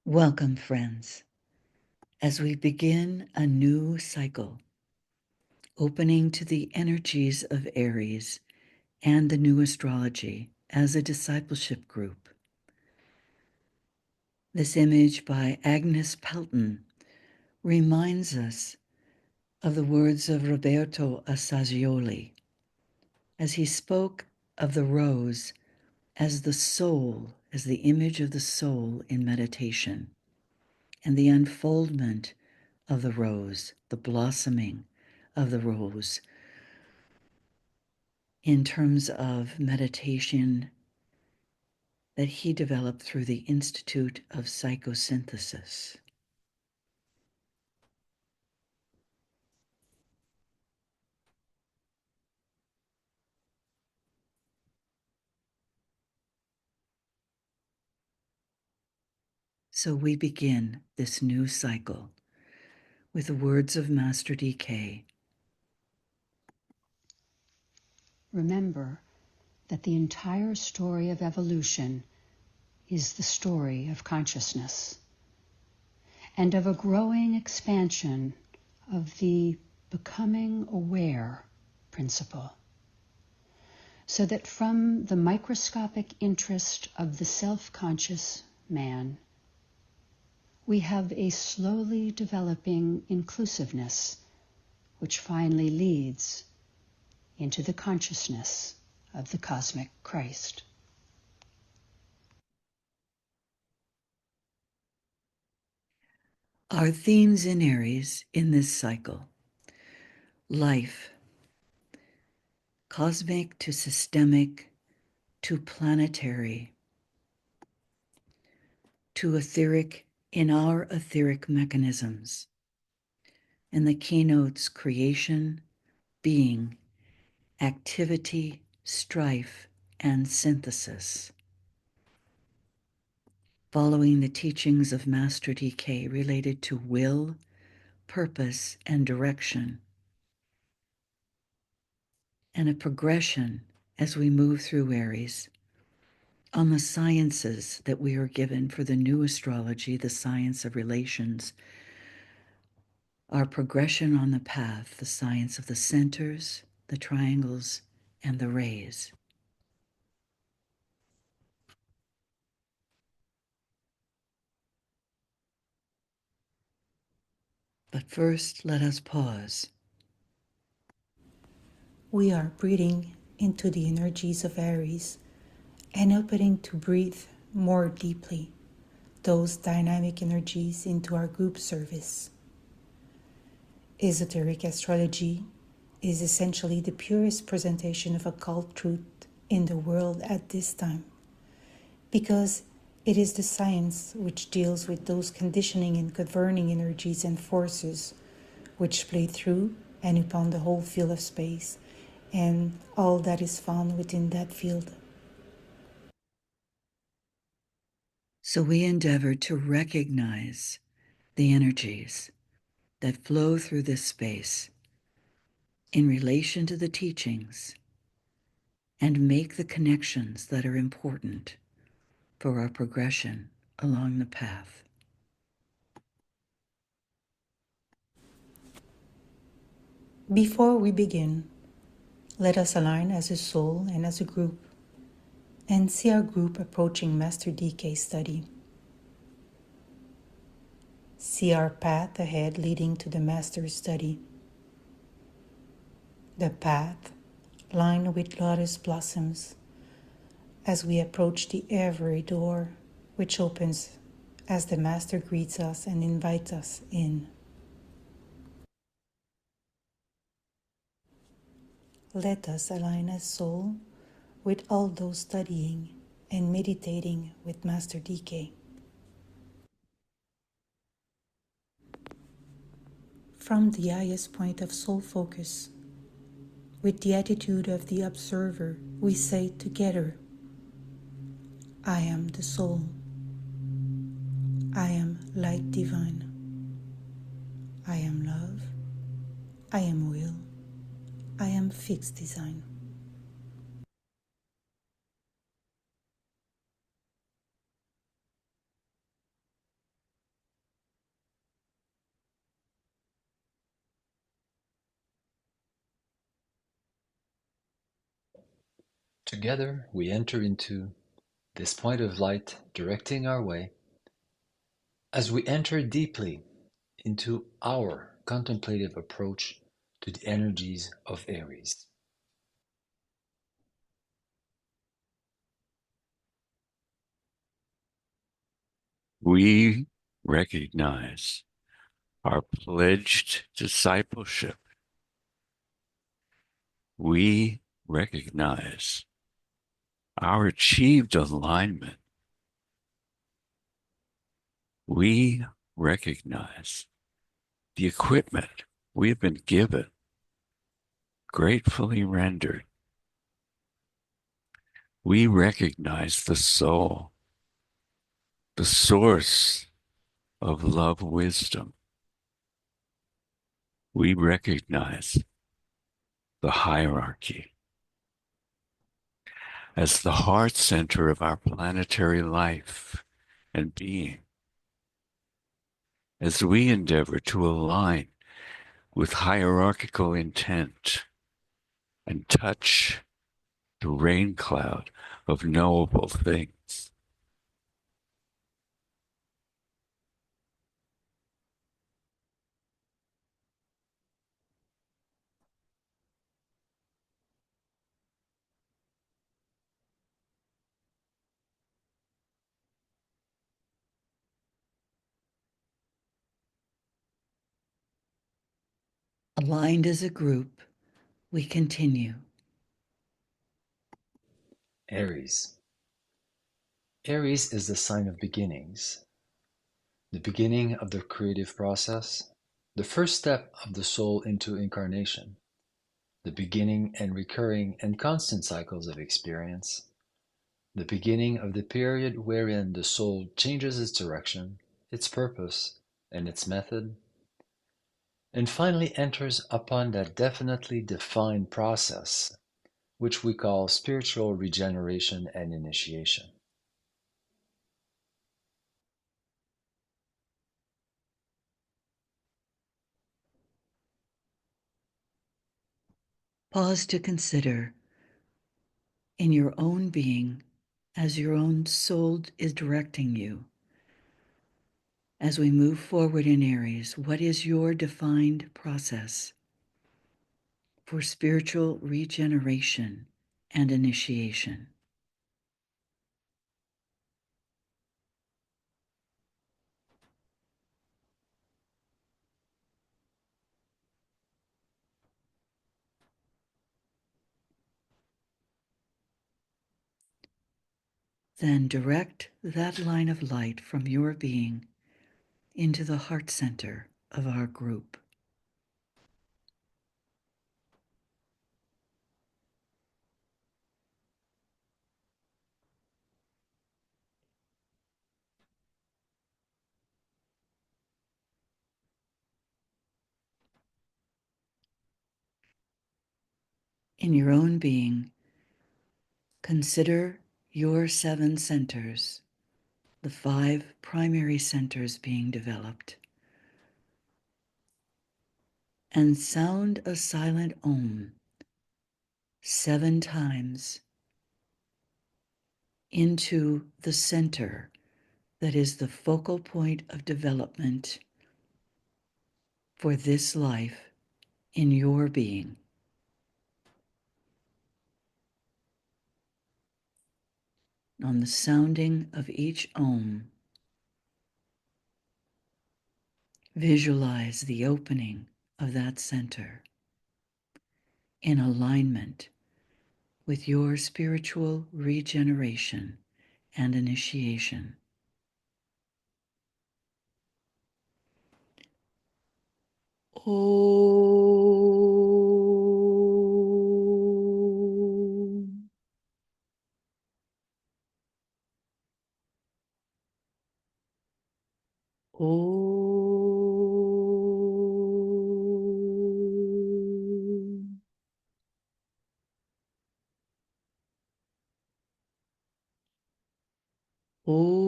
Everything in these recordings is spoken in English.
Welcome, friends, as we begin a new cycle, opening to the energies of Aries and the new astrology as a discipleship group. This image by Agnes Pelton reminds us of the words of Roberto Assagioli as he spoke of the rose as the soul, as the image of the soul in meditation, and the unfoldment of the rose, the blossoming of the rose, in terms of meditation that he developed through the Institute of Psychosynthesis. So we begin this new cycle with the words of Master DK. Remember that the entire story of evolution is the story of consciousness and of a growing expansion of the becoming aware principle, so that from the microscopic interest of the self-conscious man, we have a slowly developing inclusiveness which finally leads into the consciousness of the cosmic Christ. Our themes in Aries in this cycle: life, cosmic to systemic to planetary to etheric in our etheric mechanisms. In the keynotes, creation, being, activity, strife, and synthesis. Following the teachings of Master DK related to will, purpose, and direction, and a progression as we move through Aries on the sciences that we are given for the new astrology, the science of relations, our progression on the path, the science of the centers, the triangles, and the rays. But first, let us pause. We are breathing into the energies of Aries and opening to breathe more deeply those dynamic energies into our group service. Esoteric Astrology is essentially the purest presentation of occult truth in the world at this time, because it is the science which deals with those conditioning and governing energies and forces which play through and upon the whole field of space and all that is found within that field. So we endeavor to recognize the energies that flow through this space in relation to the teachings and make the connections that are important for our progression along the path. Before we begin, let us align as a soul and as a group and see our group approaching Master DK's study. See our path ahead leading to the Master's study. The path lined with lotus blossoms as we approach the every door which opens as the Master greets us and invites us in. Let us align as soul with all those studying and meditating with Master DK. From the highest point of soul focus, with the attitude of the observer, we say together, I am the soul. I am light divine. I am love. I am will. I am fixed design. Together we enter into this point of light directing our way as we enter deeply into our contemplative approach to the energies of Aries. We recognize our pledged discipleship. We recognize our achieved alignment. We recognize the equipment we have been given, gratefully rendered. We recognize the soul, the source of love wisdom. We recognize the hierarchy as the heart center of our planetary life and being, as we endeavor to align with hierarchical intent and touch the rain cloud of knowable things. Aligned as a group, we continue. Aries. Aries is the sign of beginnings, the beginning of the creative process, the first step of the soul into incarnation, the beginning and recurring and constant cycles of experience, the beginning of the period wherein the soul changes its direction, its purpose, and its method, and finally enters upon that definitely defined process, which we call spiritual regeneration and initiation. Pause to consider in your own being as your own soul is directing you. As we move forward in Aries, what is your defined process for spiritual regeneration and initiation? Then direct that line of light from your being into the heart center of our group. In your own being, consider your 7 centers, the 5 primary centers being developed, and sound a silent Om 7 times into the center that is the focal point of development for this life in your being. On the sounding of each Om, visualize the opening of that center in alignment with your spiritual regeneration and initiation. Om. Om. Om.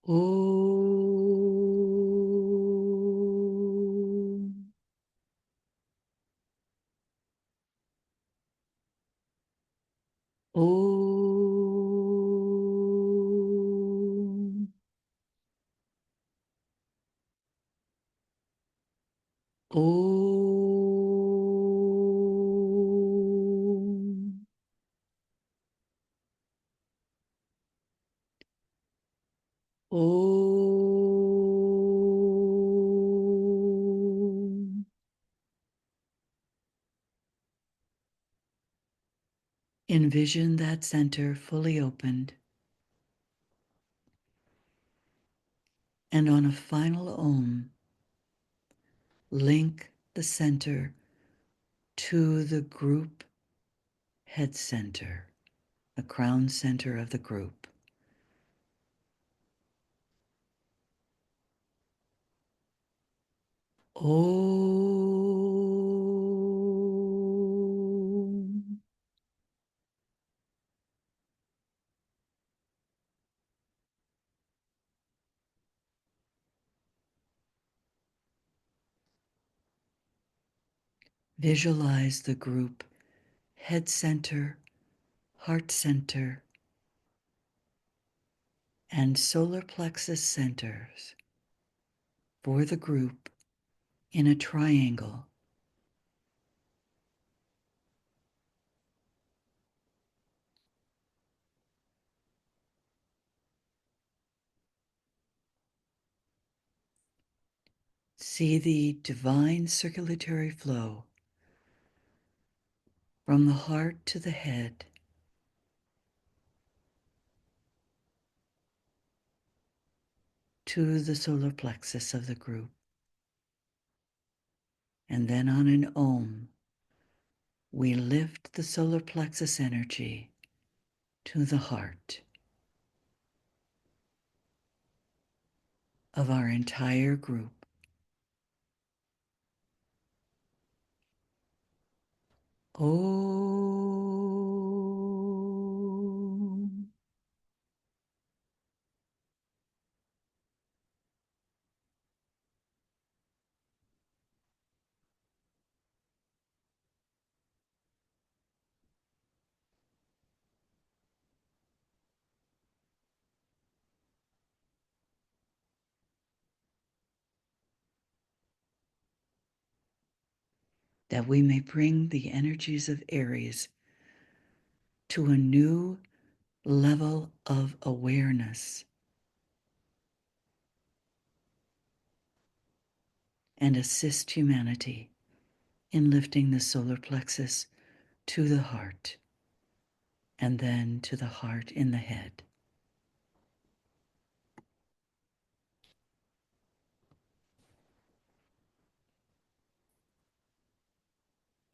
Om. Om. Envision that center fully opened, and on a final Om, link the center to the group head center, the crown center of the group. Om. Visualize the group head center, heart center, and solar plexus centers for the group in a triangle. See the divine circulatory flow from the heart to the head, to the solar plexus of the group. And then on an Om, we lift the solar plexus energy to the heart of our entire group. Om. That we may bring the energies of Aries to a new level of awareness and assist humanity in lifting the solar plexus to the heart and then to the heart in the head.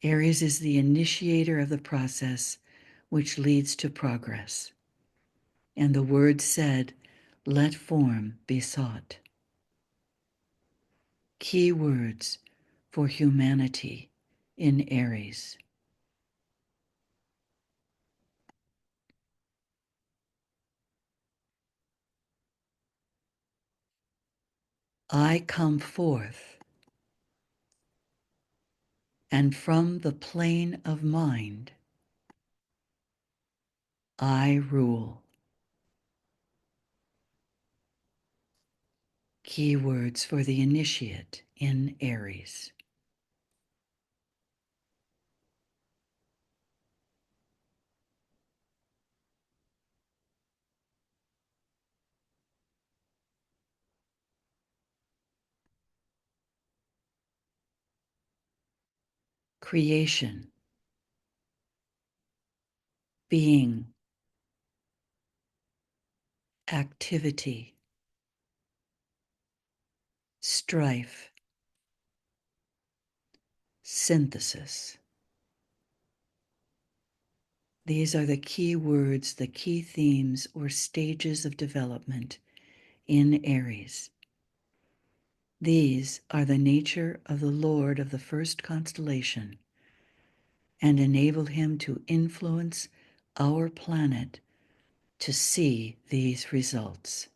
Aries is the initiator of the process which leads to progress. And the word said, "Let form be sought." Key words for humanity in Aries. I come forth, and from the plane of mind, I rule. Key words for the initiate in Aries. Creation, being, activity, strife, synthesis. These are the key words, the key themes or stages of development in Aries. These are the nature of the Lord of the first constellation and enable him to influence our planet to see these results.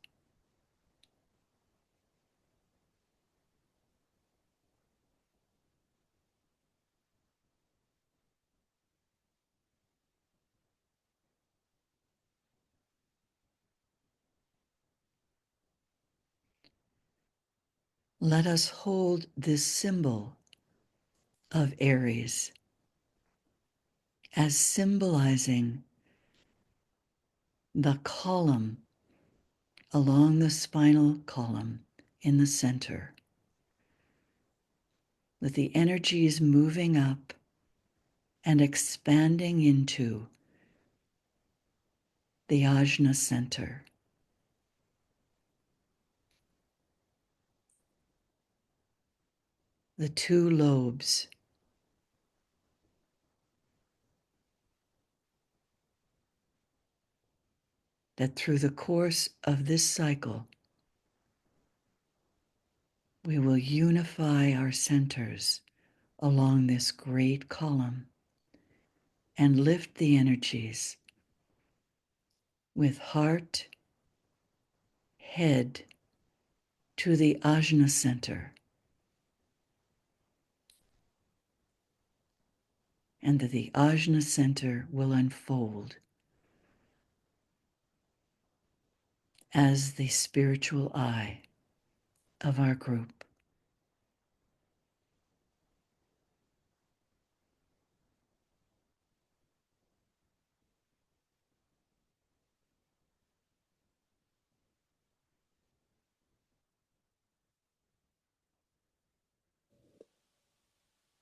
Let us hold this symbol of Aries as symbolizing the column along the spinal column in the center, with the energies moving up and expanding into the ajna center. The two lobes that through the course of this cycle, we will unify our centers along this great column and lift the energies with heart, head to the ajna center, and that the ajna center will unfold as the spiritual eye of our group.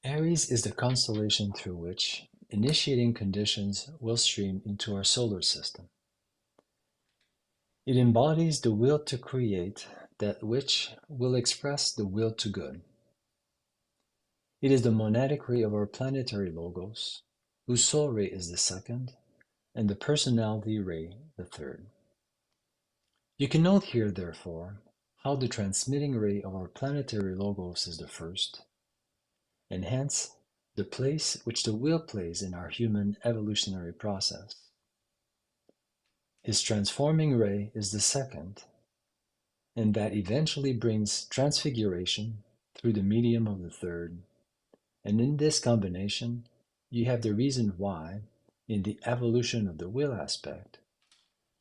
Aries is the constellation through which initiating conditions will stream into our solar system. It embodies the will to create that which will express the will to good. It is the monadic ray of our planetary logos, whose soul ray is the second, and the personality ray the third. You can note here, therefore, how the transmitting ray of our planetary logos is the first, and hence the place which the will plays in our human evolutionary process. His transforming ray is the second, and that eventually brings transfiguration through the medium of the third. And in this combination, you have the reason why, in the evolution of the will aspect,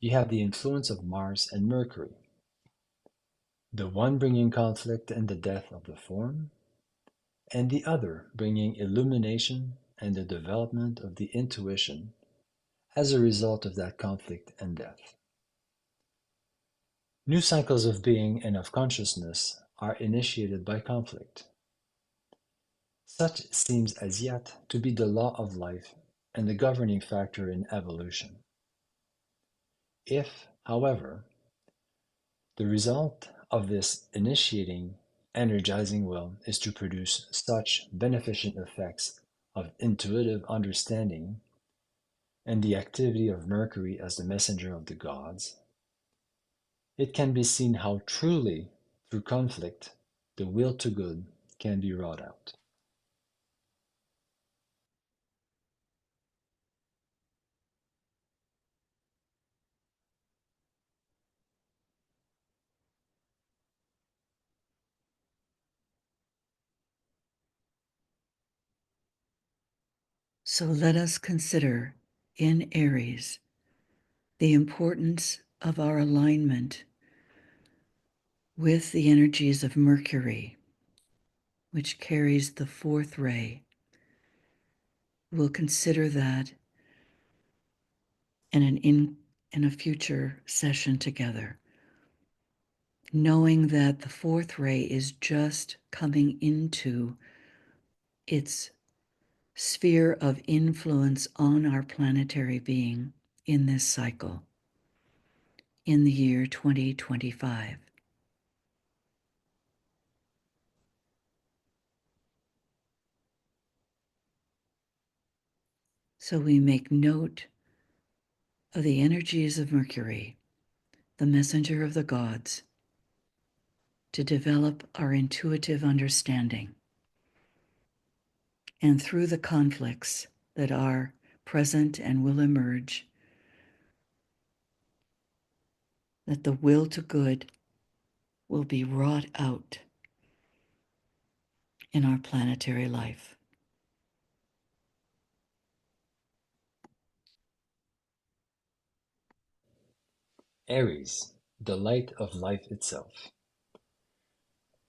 you have the influence of Mars and Mercury, the one bringing conflict and the death of the form, and the other bringing illumination and the development of the intuition as a result of that conflict and death. New cycles of being and of consciousness are initiated by conflict. Such seems as yet to be the law of life and the governing factor in evolution. If, however, the result of this initiating, energizing will is to produce such beneficent effects of intuitive understanding and the activity of Mercury as the messenger of the gods, it can be seen how truly, through conflict, the will to good can be wrought out. So let us consider in Aries the importance of our alignment with the energies of Mercury, which carries the fourth ray. We'll consider that in a future session together, knowing that the fourth ray is just coming into its sphere of influence on our planetary being in this cycle in the year 2025. So we make note of the energies of Mercury, the messenger of the gods, to develop our intuitive understanding. And through the conflicts that are present and will emerge, that the will to good will be wrought out in our planetary life. Aries, the light of life itself.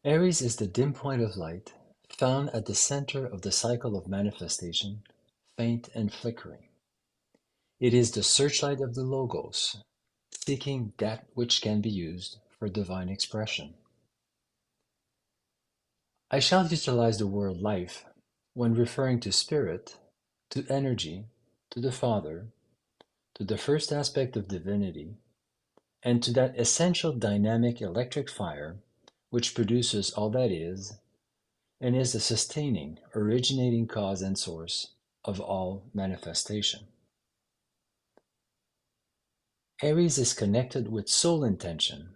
Aries is the dim point of light found at the center of the cycle of manifestation, faint and flickering. It is the searchlight of the Logos, seeking that which can be used for divine expression. I shall utilize the word life when referring to spirit, to energy, to the Father, to the first aspect of divinity, and to that essential dynamic electric fire which produces all that is, and is the sustaining, originating cause and source of all manifestation. Aries is connected with soul intention,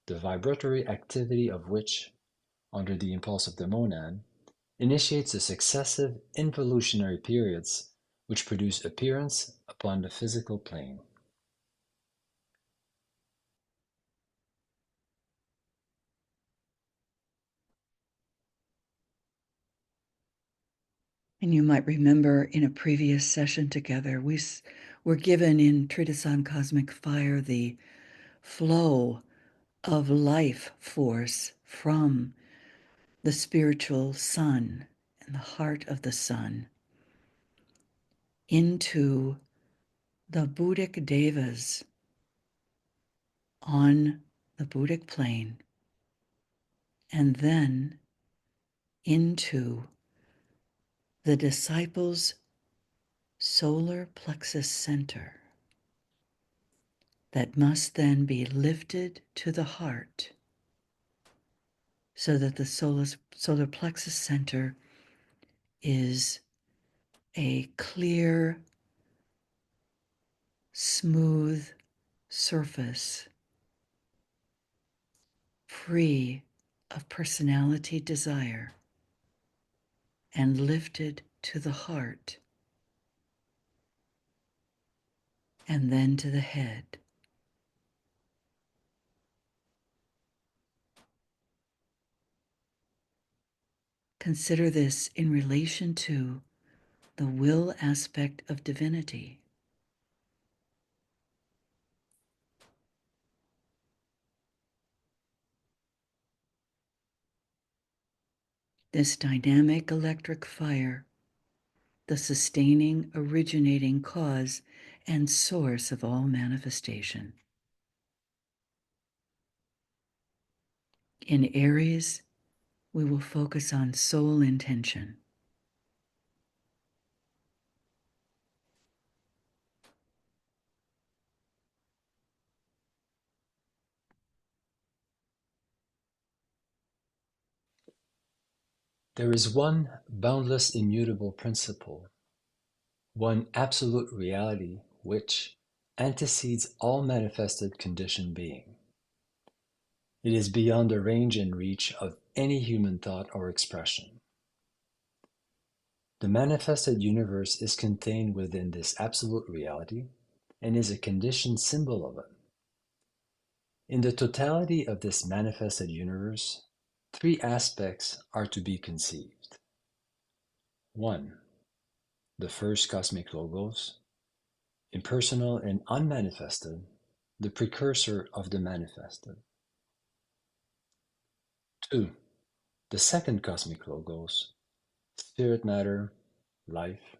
the vibratory activity of which, under the impulse of the monad, initiates the successive involutionary periods which produce appearance upon the physical plane. And you might remember in a previous session together, we were given in Treatise on Cosmic Fire the flow of life force from the spiritual sun and the heart of the sun into the Buddhic devas on the Buddhic plane, and then into the disciples' solar plexus center that must then be lifted to the heart so that the solar plexus center is a clear, smooth surface, free of personality desire, and lifted to the heart, and then to the head. Consider this in relation to the will aspect of divinity. This dynamic electric fire, the sustaining, originating cause and source of all manifestation. In Aries, we will focus on soul intention. There is one boundless immutable principle, one absolute reality which antecedes all manifested conditioned being. It is beyond the range and reach of any human thought or expression. The manifested universe is contained within this absolute reality and is a conditioned symbol of it. In the totality of this manifested universe, three aspects are to be conceived. 1. The first cosmic logos, impersonal and unmanifested, the precursor of the manifested. 2. The second cosmic logos, spirit matter, life,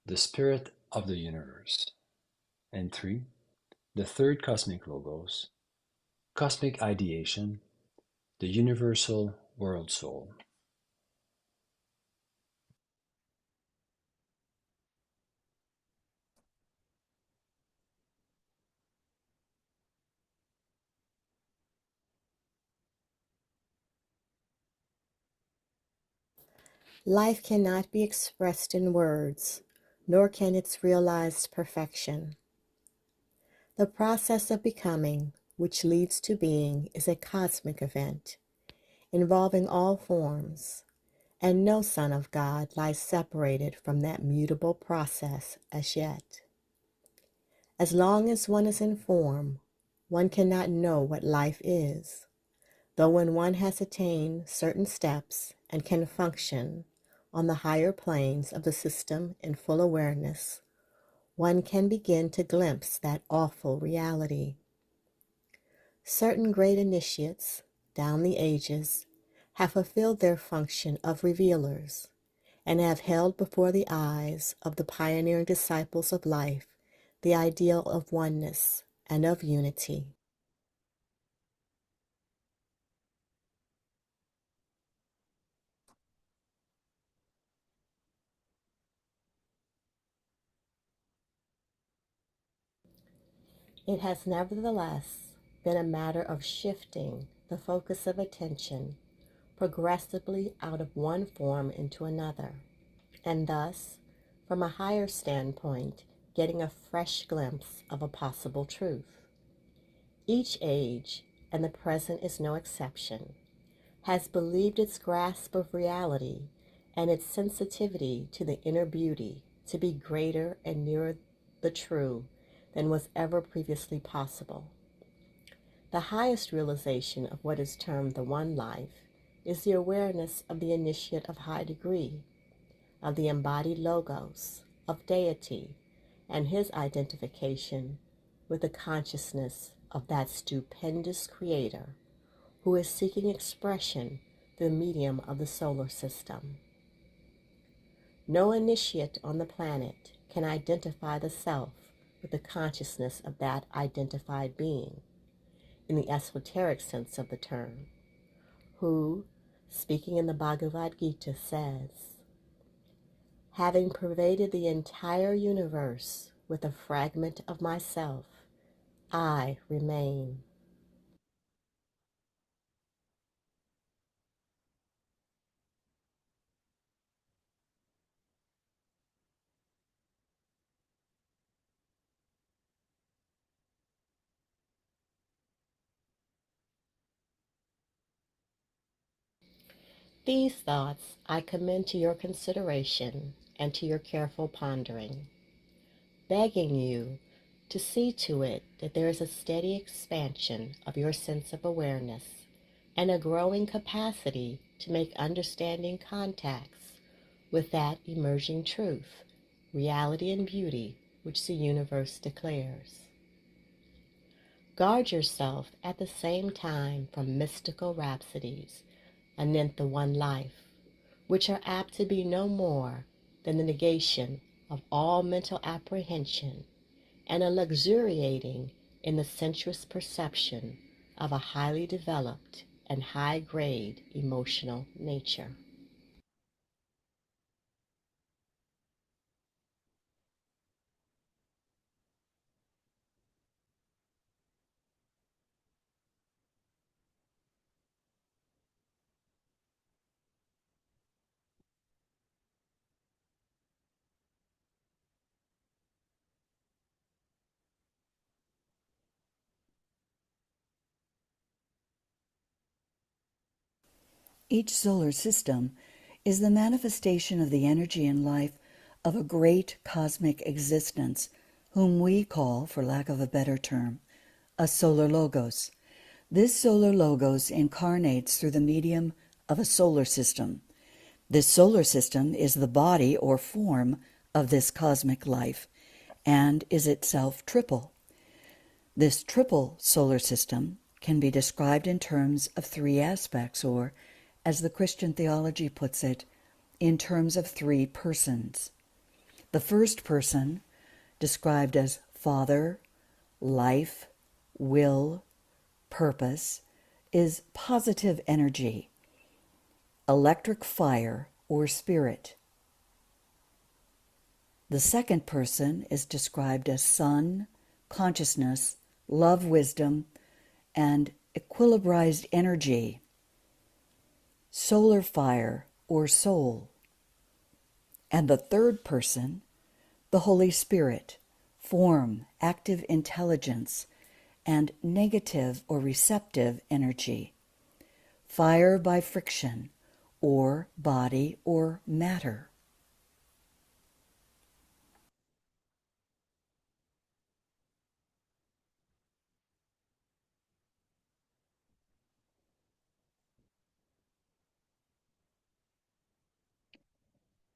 the spirit of the universe. And 3. The third cosmic logos, cosmic ideation, the universal world soul. Life cannot be expressed in words, nor can its realized perfection. The process of becoming, which leads to being, is a cosmic event, involving all forms, and no Son of God lies separated from that mutable process as yet. As long as one is in form, one cannot know what life is, though when one has attained certain steps and can function on the higher planes of the system in full awareness, one can begin to glimpse that awful reality. Certain great initiates, down the ages, have fulfilled their function of revealers and have held before the eyes of the pioneering disciples of life the ideal of oneness and of unity. It has nevertheless been a matter of shifting the focus of attention progressively out of one form into another, and thus, from a higher standpoint, getting a fresh glimpse of a possible truth. Each age, and the present is no exception, has believed its grasp of reality and its sensitivity to the inner beauty to be greater and nearer the true than was ever previously possible. The highest realization of what is termed the One Life is the awareness of the initiate of high degree, of the embodied logos, of deity, and his identification with the consciousness of that stupendous creator who is seeking expression through the medium of the solar system. No initiate on the planet can identify the self with the consciousness of that identified being, in the esoteric sense of the term, who, speaking in the Bhagavad Gita, says, "Having pervaded the entire universe with a fragment of myself, I remain." These thoughts I commend to your consideration and to your careful pondering, begging you to see to it that there is a steady expansion of your sense of awareness and a growing capacity to make understanding contacts with that emerging truth, reality, and beauty which the universe declares. Guard yourself at the same time from mystical rhapsodies anent the one life, which are apt to be no more than the negation of all mental apprehension and a luxuriating in the sensuous perception of a highly developed and high-grade emotional nature. Each solar system is the manifestation of the energy and life of a great cosmic existence, whom we call, for lack of a better term, a solar logos. This solar logos incarnates through the medium of a solar system. This solar system is the body or form of this cosmic life and is itself triple. This triple solar system can be described in terms of three aspects, or, as the Christian theology puts it, in terms of three persons. The first person, described as Father, Life, Will, Purpose, is positive energy, electric fire, or spirit. The second person is described as Sun, Consciousness, Love, Wisdom, and equilibrized energy, solar fire, or soul. And the third person, the Holy Spirit, form, active intelligence, and negative or receptive energy, fire by friction, or body or matter.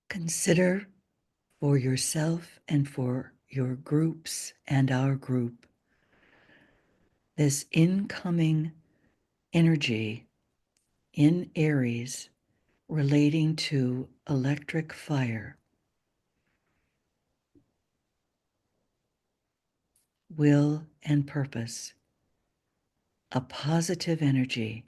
Consider for yourself and for your groups and our group this incoming energy in Aries relating to electric fire. will, and purpose, a positive energy,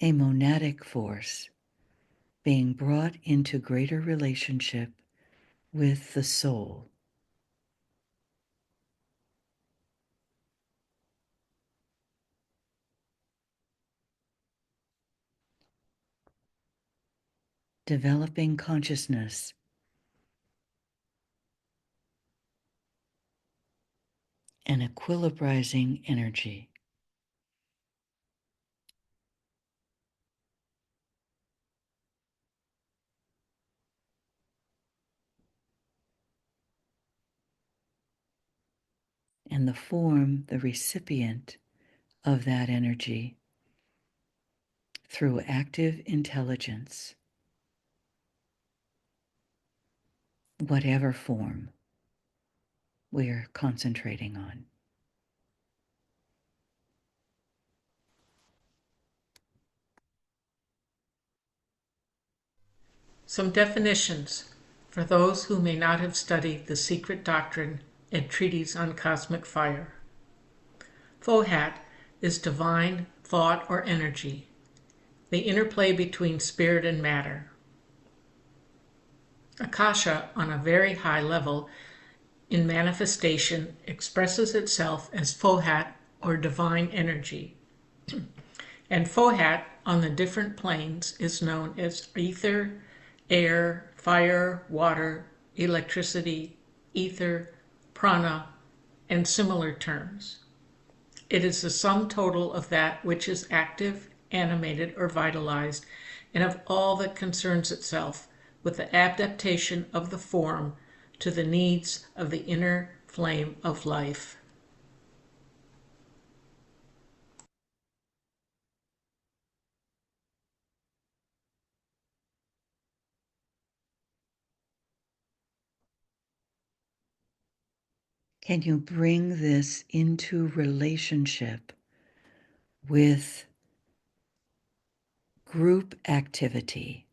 a monadic force being brought into greater relationship with the soul. Developing consciousness and equilibrizing energy. And the form, the recipient of that energy through active intelligence, whatever form we're concentrating on. Some definitions for those who may not have studied the secret doctrine and treatise on cosmic fire. Fohat is divine thought or energy, the interplay between spirit and matter. Akasha, on a very high level, in manifestation, expresses itself as Fohat or divine energy. And Fohat, on the different planes, is known as ether, air, fire, water, electricity, ether, prana, and similar terms. It is the sum total of that which is active, animated, or vitalized, and of all that concerns itself with the adaptation of the form to the needs of the inner flame of life. Can you bring this into relationship with group activity?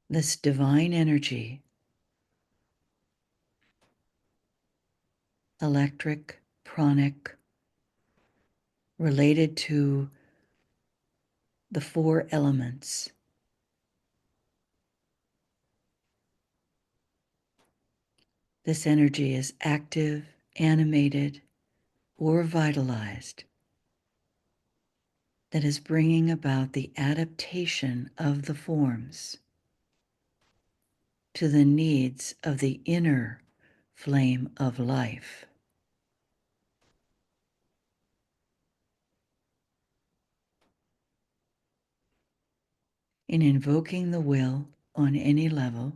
This divine energy, electric, pranic, related to the four elements. This energy is active, animated, or vitalized, that is bringing about the adaptation of the forms to the needs of the inner flame of life. In invoking the will on any level,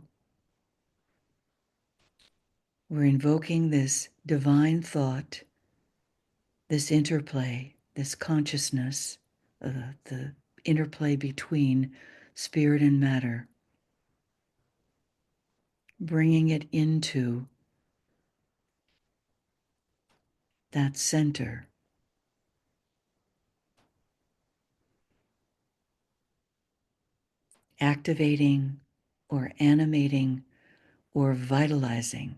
we're invoking this divine thought, this interplay, this consciousness, the interplay between spirit and matter, bringing it into that center. Activating or animating or vitalizing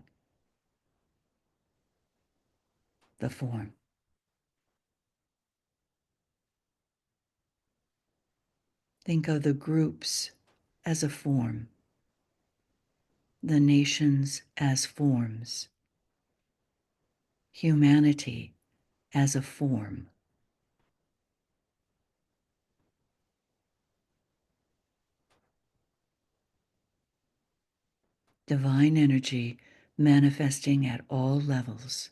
the form. Think of the groups as a form, the nations as forms, humanity as a form. Divine energy manifesting at all levels.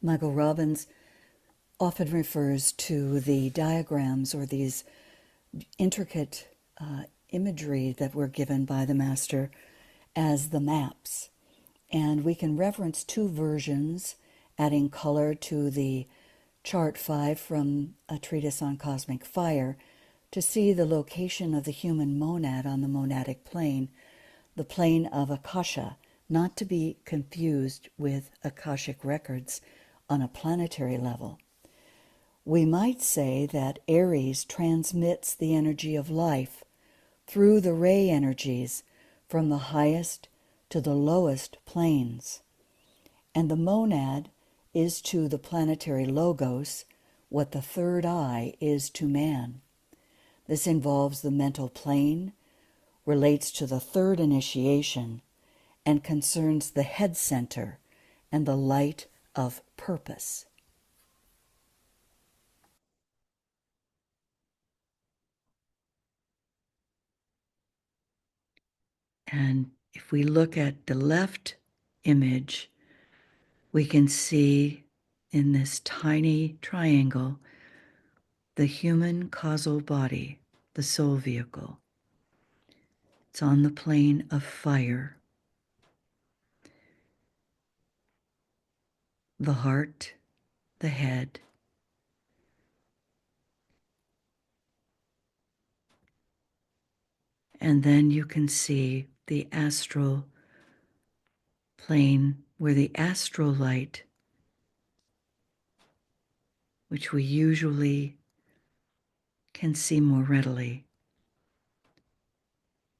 Michael Robbins often refers to the diagrams or these intricate imagery that were given by the master as the maps. And we can reference two versions, adding color to the chart 5 from a treatise on cosmic fire, to see the location of the human monad on the monadic plane, the plane of Akasha, not to be confused with Akashic records on a planetary level. We might say that Aries transmits the energy of life through the ray energies from the highest to the lowest planes, and the monad is to the planetary logos what the third eye is to man. This involves the mental plane, relates to the third initiation, and concerns the head center and the light of purpose. And if we look at the left image, we can see in this tiny triangle the human causal body, the soul vehicle. It's on the plane of fire. The heart, the head, and then you can see the astral plane where the astral light, which we usually can see more readily,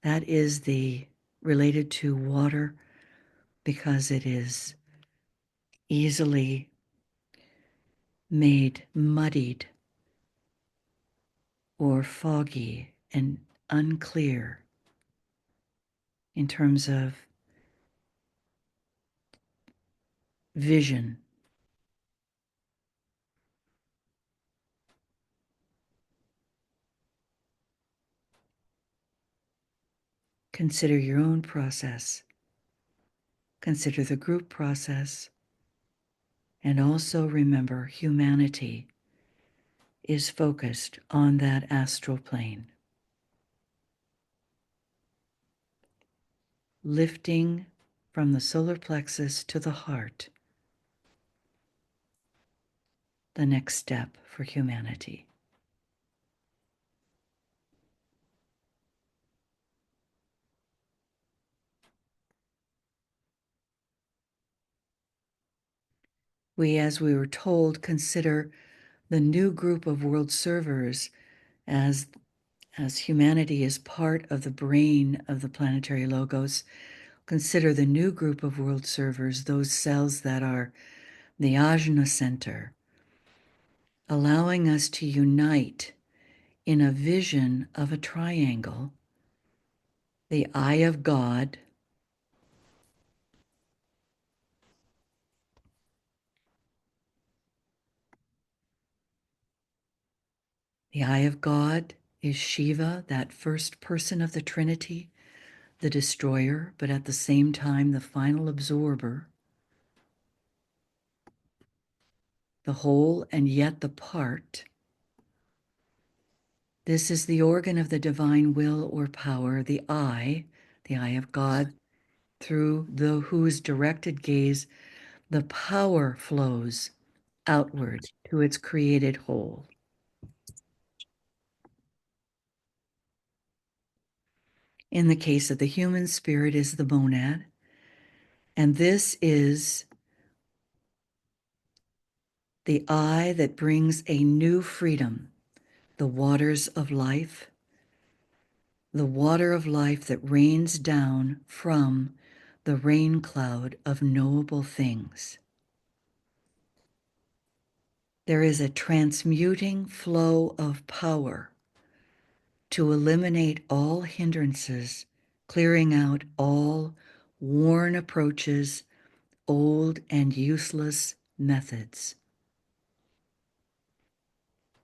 that is the related to water because it is easily made muddied or foggy and unclear in terms of vision. Consider your own process. Consider the group process. And also remember, humanity is focused on that astral plane. Lifting from the solar plexus to the heart, the next step for humanity. We, as we were told, consider the new group of world servers as humanity is part of the brain of the planetary logos. Consider the new group of world servers, those cells that are the ajna center, allowing us to unite in a vision of a triangle, the eye of God, the eye of God is Shiva, that first person of the Trinity, the destroyer, but at the same time the final absorber, the whole and yet the part. This is the organ of the divine will or power, the eye of God, through the whose directed gaze the power flows outward to its created whole. In the case of the human spirit is the monad, and this is the eye that brings a new freedom, the waters of life, the water of life that rains down from the rain cloud of knowable things. There is a transmuting flow of power to eliminate all hindrances, clearing out all worn approaches, old and useless methods.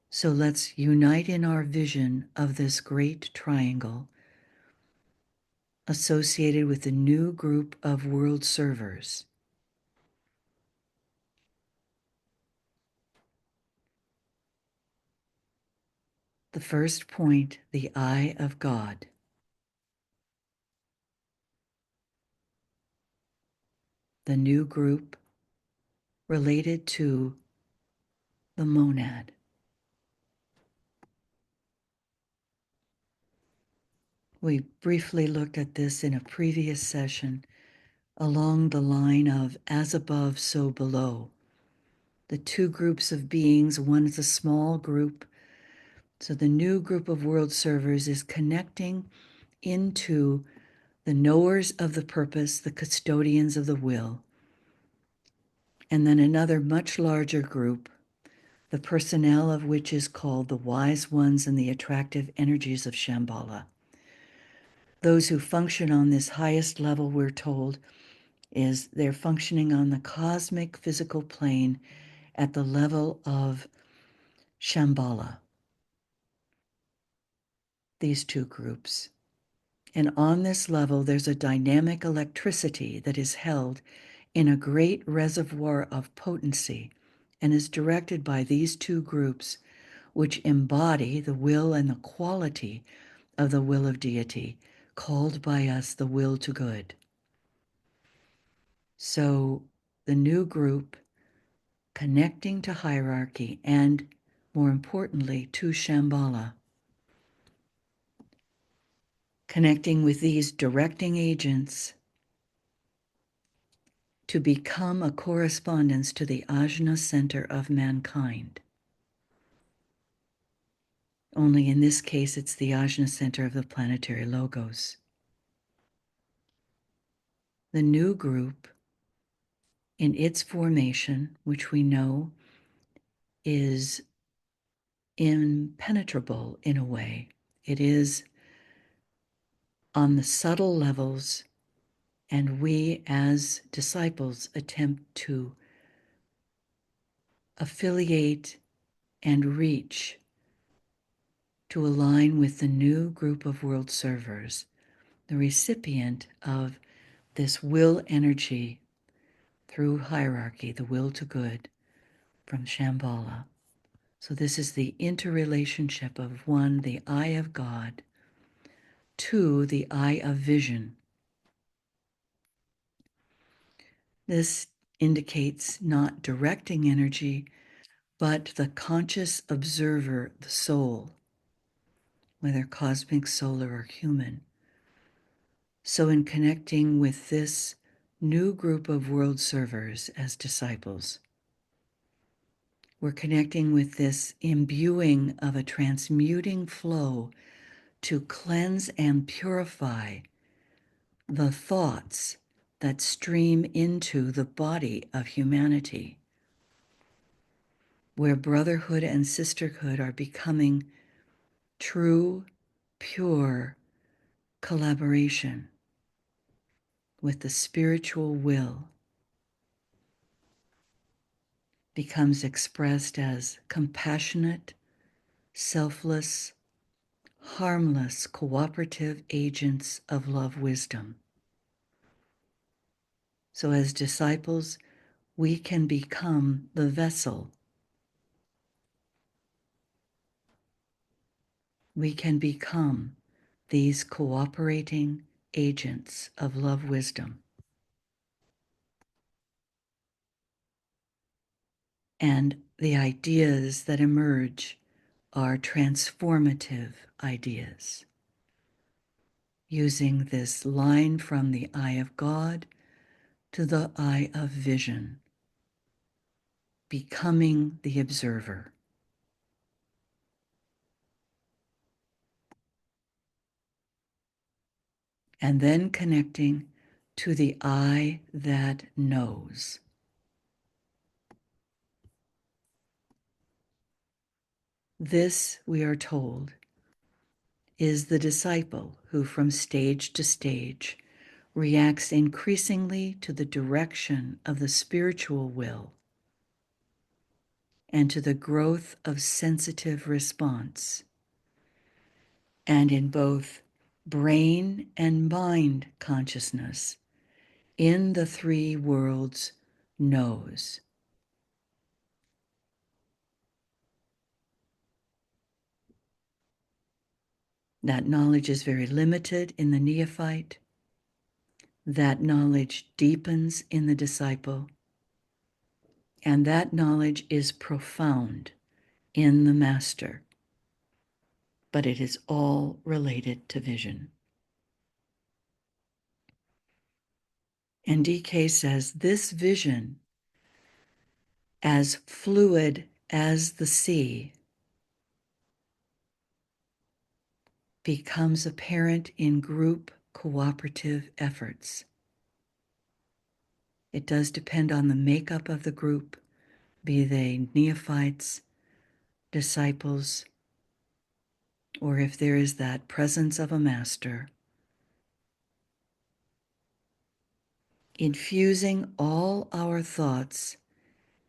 So let's unite in our vision of this great triangle associated with the new group of world servers. The first point, the eye of God. The new group related to the monad. We briefly looked at this in a previous session along the line of as above, so below. the two groups of beings. One is a small group. So the new group of world servers is connecting into the knowers of the purpose, the custodians of the will. And then another much larger group, the personnel of which is called the wise ones and the attractive energies of Shambhala. Those who function on this highest level, we're told, is they're functioning on the cosmic physical plane at the level of Shambhala, these two groups. And on this level, there's a dynamic electricity that is held in a great reservoir of potency and is directed by these two groups, which embody the will and the quality of the will of deity, called by us the will to good. So the new group connecting to hierarchy and, more importantly, to Shambhala, connecting with these directing agents to become a correspondence to the ajna center of mankind. Only in this case, it's the ajna center of the planetary logos. The new group, in its formation, which we know is impenetrable in a way, it is on the subtle levels, and we as disciples attempt to affiliate and reach to align with the new group of world servers, the recipient of this will energy through hierarchy, the will to good from Shambhala. So this is the interrelationship of one, the eye of God, two, the eye of vision. This indicates not directing energy, but the conscious observer, the soul, whether cosmic, solar, or human. So in connecting with this new group of world servers as disciples, we're connecting with this imbuing of a transmuting flow to cleanse and purify the thoughts that stream into the body of humanity, where brotherhood and sisterhood are becoming true, pure collaboration with the spiritual will, becomes expressed as compassionate, selfless, harmless, cooperative agents of love wisdom. So as disciples, we can become the vessel. We can become these cooperating agents of love wisdom. And the ideas that emerge are transformative ideas, using this line from the eye of God to the eye of vision, becoming the observer. And then connecting to the eye that knows. This, we are told, is the disciple who from stage to stage reacts increasingly to the direction of the spiritual will and to the growth of sensitive response, and in both brain and mind consciousness, in the three worlds, knows. That knowledge is very limited in the neophyte. That knowledge deepens in the disciple. And that knowledge is profound in the master. But it is all related to vision. And DK says this vision as fluid as the sea, becomes apparent in group cooperative efforts. It does depend on the makeup of the group, be they neophytes, disciples, or if there is that presence of a master. Infusing all our thoughts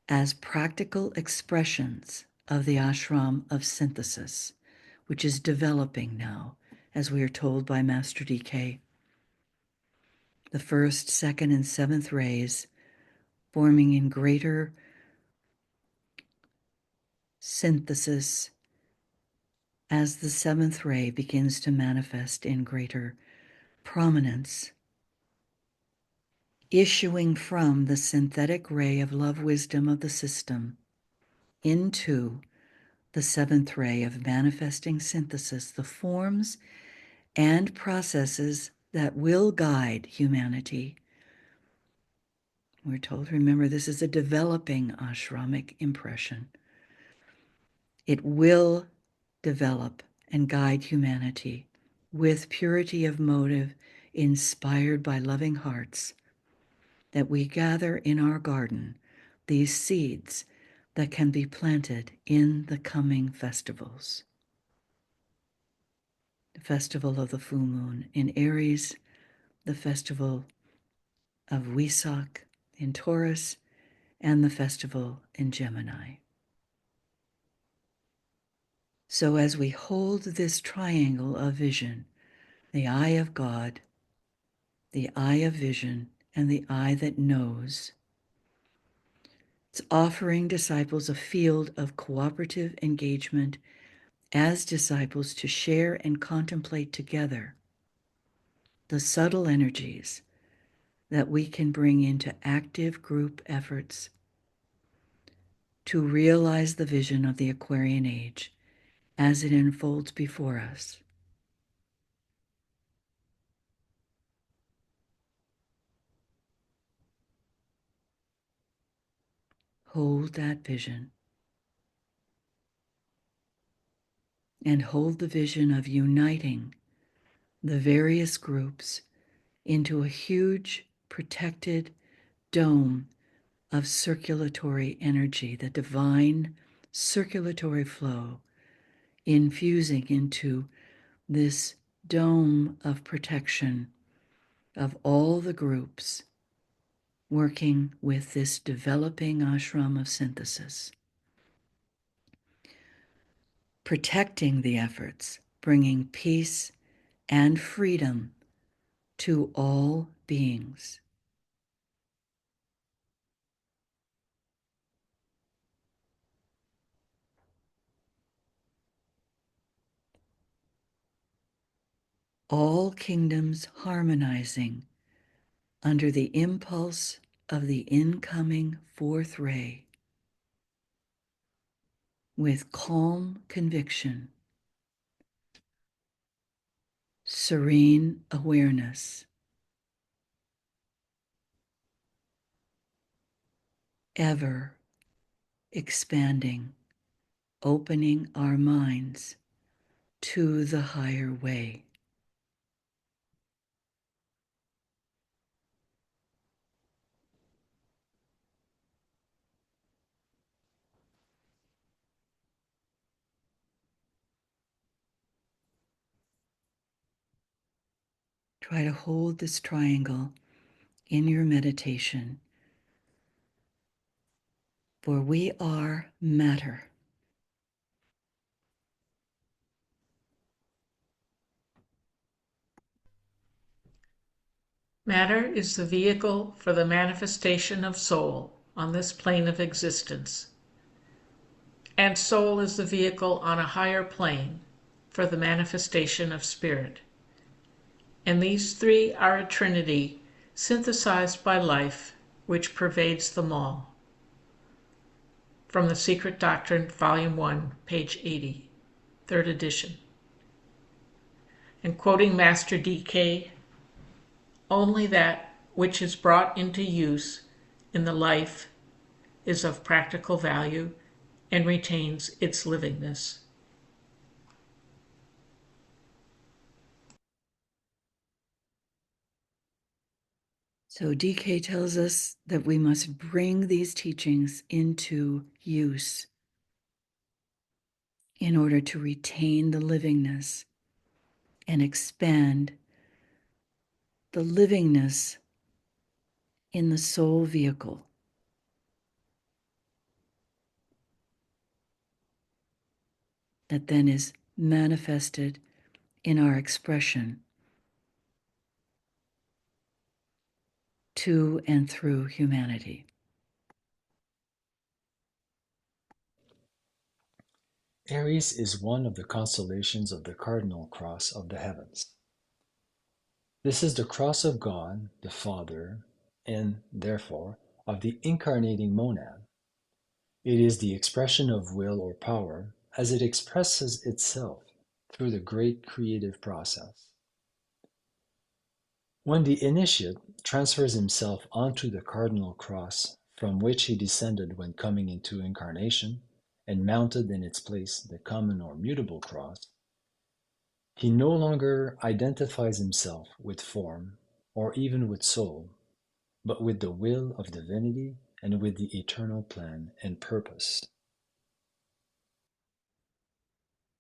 as practical expressions of the ashram of synthesis, which is developing now, as we are told by Master DK. The first, second, and seventh rays forming in greater synthesis as the seventh ray begins to manifest in greater prominence, issuing from the synthetic ray of love wisdom of the system into the seventh ray of manifesting synthesis, the forms and processes that will guide humanity. We're told, remember, this is a developing ashramic impression. It will develop and guide humanity with purity of motive, inspired by loving hearts, that we gather in our garden these seeds that can be planted in the coming festivals. The festival of the full moon in Aries, the festival of Wesak in Taurus, and the festival in Gemini. So as we hold this triangle of vision, the eye of God, the eye of vision, and the eye that knows, it's offering disciples a field of cooperative engagement as disciples to share and contemplate together the subtle energies that we can bring into active group efforts to realize the vision of the Aquarian Age as it unfolds before us. Hold that vision and hold the vision of uniting the various groups into a huge protected dome of circulatory energy, the divine circulatory flow infusing into this dome of protection of all the groups working with this developing ashram of synthesis, protecting the efforts, bringing peace and freedom to all beings. All kingdoms harmonizing under the impulse of the incoming fourth ray with calm conviction, serene awareness, ever expanding, opening our minds to the higher way. Try to hold this triangle in your meditation, for we are matter. Matter is the vehicle for the manifestation of soul on this plane of existence, and soul is the vehicle on a higher plane for the manifestation of spirit. And these three are a trinity synthesized by life, which pervades them all. From The Secret Doctrine, Volume 1, page 80, third edition. And quoting Master DK, only that which is brought into use in the life is of practical value and retains its livingness. So DK tells us that we must bring these teachings into use in order to retain the livingness and expand the livingness in the soul vehicle that then is manifested in our expression to and through humanity. Aries is one of the constellations of the cardinal cross of the heavens. This is the cross of God, the Father, and, therefore, of the incarnating monad. It is the expression of will or power as it expresses itself through the great creative process. When the initiate transfers himself onto the cardinal cross from which he descended when coming into incarnation, and mounted in its place the common or mutable cross, he no longer identifies himself with form or even with soul, but with the will of divinity and with the eternal plan and purpose.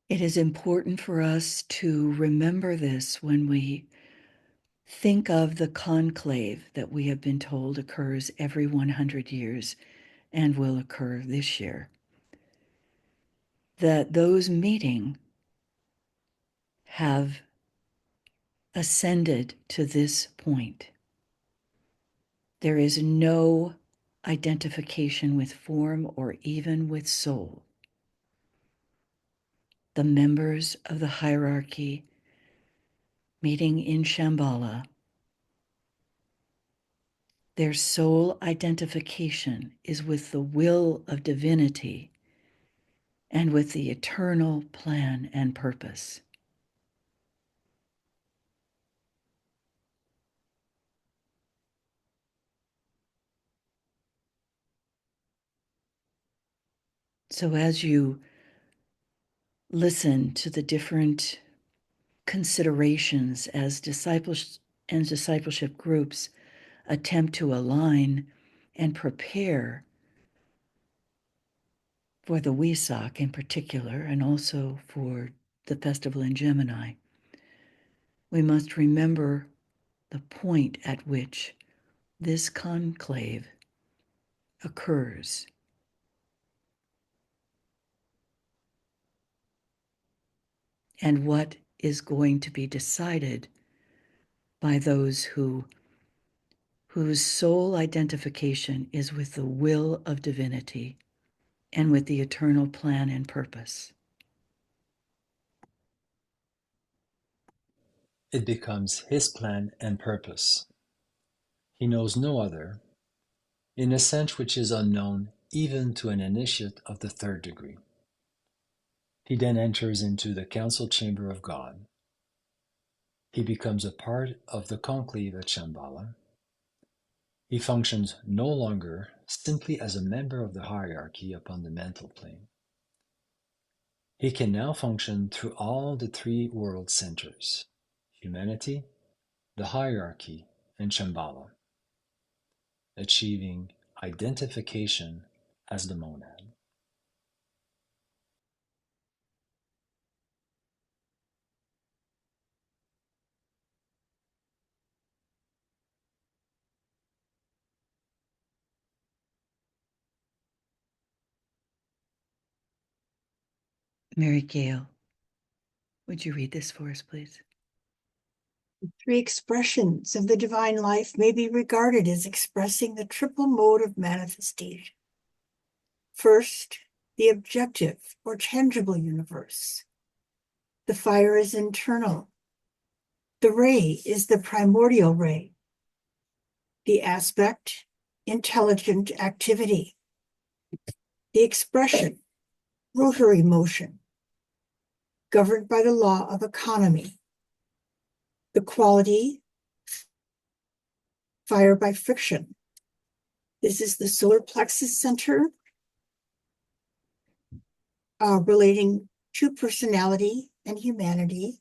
It is important for us to remember this when we think of the conclave that we have been told occurs every 100 years and will occur this year. That those meeting have ascended to this point. There is no identification with form or even with soul. The members of the hierarchy meeting in Shambhala, their sole identification is with the will of divinity and with the eternal plan and purpose. So as you listen to the different considerations as disciples and discipleship groups attempt to align and prepare for the Wesak in particular, and also for the festival in Gemini, we must remember the point at which this conclave occurs. And what is going to be decided by those whose sole identification is with the will of divinity and with the eternal plan and purpose. It becomes his plan and purpose. He knows no other, in a sense which is unknown even to an initiate of the third degree. He then enters into the council chamber of God. He becomes a part of the conclave at Shambhala. He functions no longer simply as a member of the hierarchy upon the mental plane. He can now function through all the three world centers: humanity, the hierarchy, and Shambhala, achieving identification as the monad. Mary Gale, would you read this for us, please? Three expressions of the divine life may be regarded as expressing the triple mode of manifestation. First, the objective or tangible universe. The fire is internal. The ray is the primordial ray. The aspect, intelligent activity. The expression, rotary motion, governed by the law of economy. The quality, fire by friction. This is the solar plexus center, relating to personality and humanity,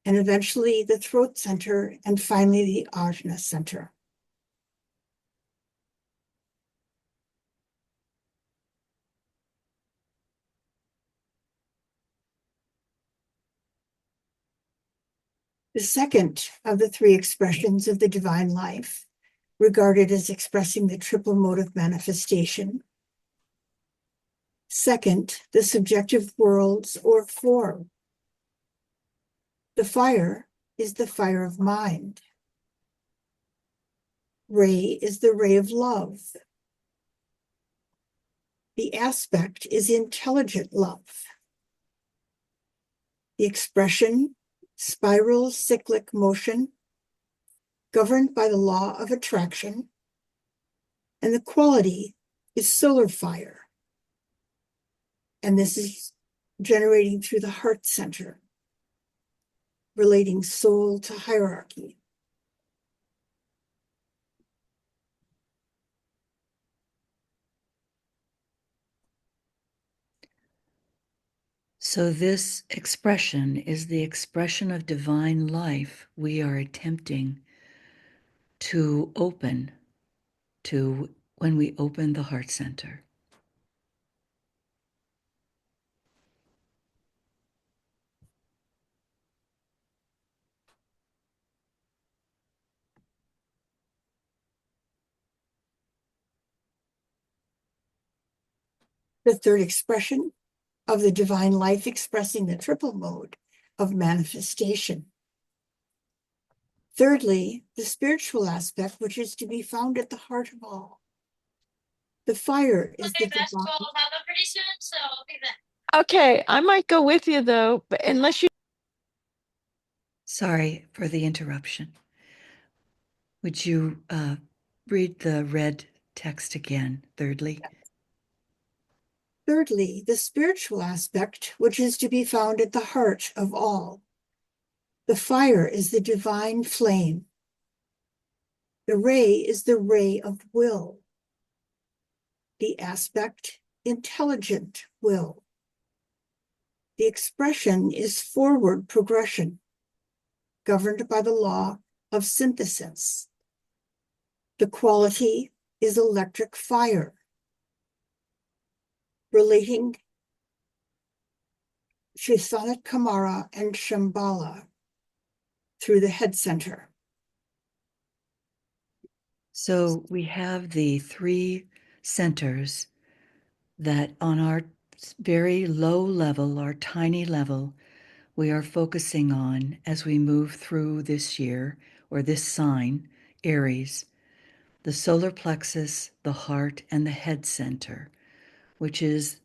and eventually the throat center, and finally the ajna center. The second of the three expressions of the divine life, regarded as expressing the triple mode of manifestation. Second, the subjective worlds or form. The fire is the fire of mind. Ray is the ray of love. The aspect is intelligent love. The expression, spiral cyclic motion, governed by the law of attraction, and the quality is solar fire. And this is generating through the heart center, relating soul to hierarchy. So this expression is the expression of divine life we are attempting to open to when we open the heart center. The third expression of the divine life expressing the triple mode of manifestation. Thirdly, the spiritual aspect, which is to be found at the heart of all. The fire is the divine. Pretty soon, so I'll be back. Okay, I might go with you though, but unless you. Sorry for the interruption. Would you read the red text again, thirdly? Thirdly, the spiritual aspect, which is to be found at the heart of all. The fire is the divine flame. The ray is the ray of will. The aspect, intelligent will. The expression is forward progression, governed by the law of synthesis. The quality is electric fire, relating to Sanat Kamara and Shambhala through the head center. So we have the three centers that on our very low level, our tiny level, we are focusing on as we move through this year, or this sign, Aries, the solar plexus, the heart, and the head center, which is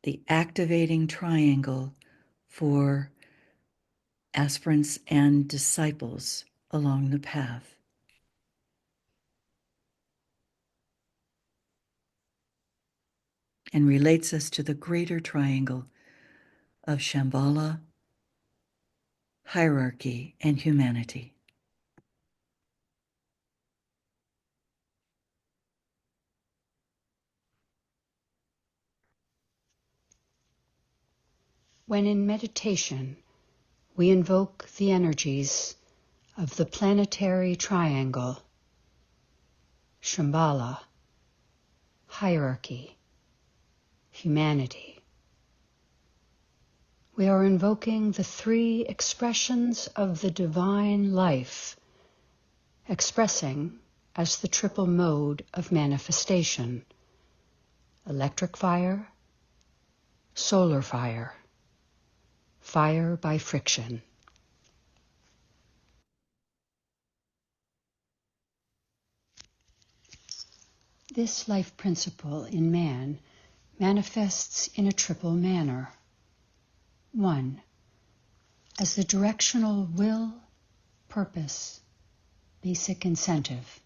the activating triangle for aspirants and disciples along the path. And relates us to the greater triangle of Shambhala, hierarchy, and humanity. When in meditation, we invoke the energies of the planetary triangle, Shambhala, hierarchy, humanity. We are invoking the three expressions of the divine life, expressing as the triple mode of manifestation: electric fire, solar fire, fire by friction. This life principle in man manifests in a triple manner. 1. As the directional will, purpose, basic incentive.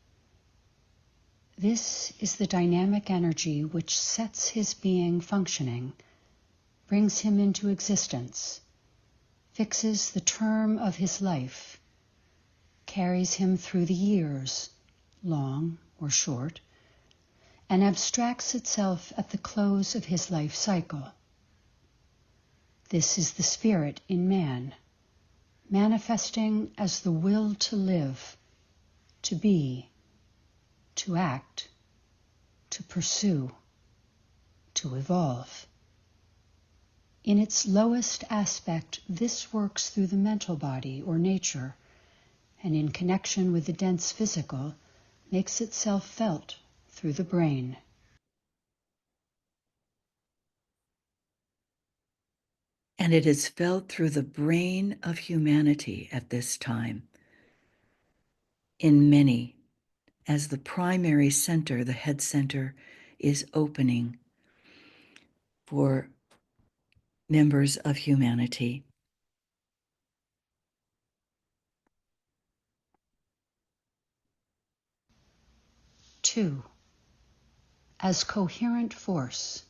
This is the dynamic energy which sets his being functioning, brings him into existence, fixes the term of his life, carries him through the years, long or short, and abstracts itself at the close of his life cycle. This is the spirit in man, manifesting as the will to live, to be, to act, to pursue, to evolve. In its lowest aspect, this works through the mental body or nature, and in connection with the dense physical, makes itself felt through the brain. And it is felt through the brain of humanity at this time. In many, as the primary center, the head center, is opening for members of humanity. Two, as coherent force.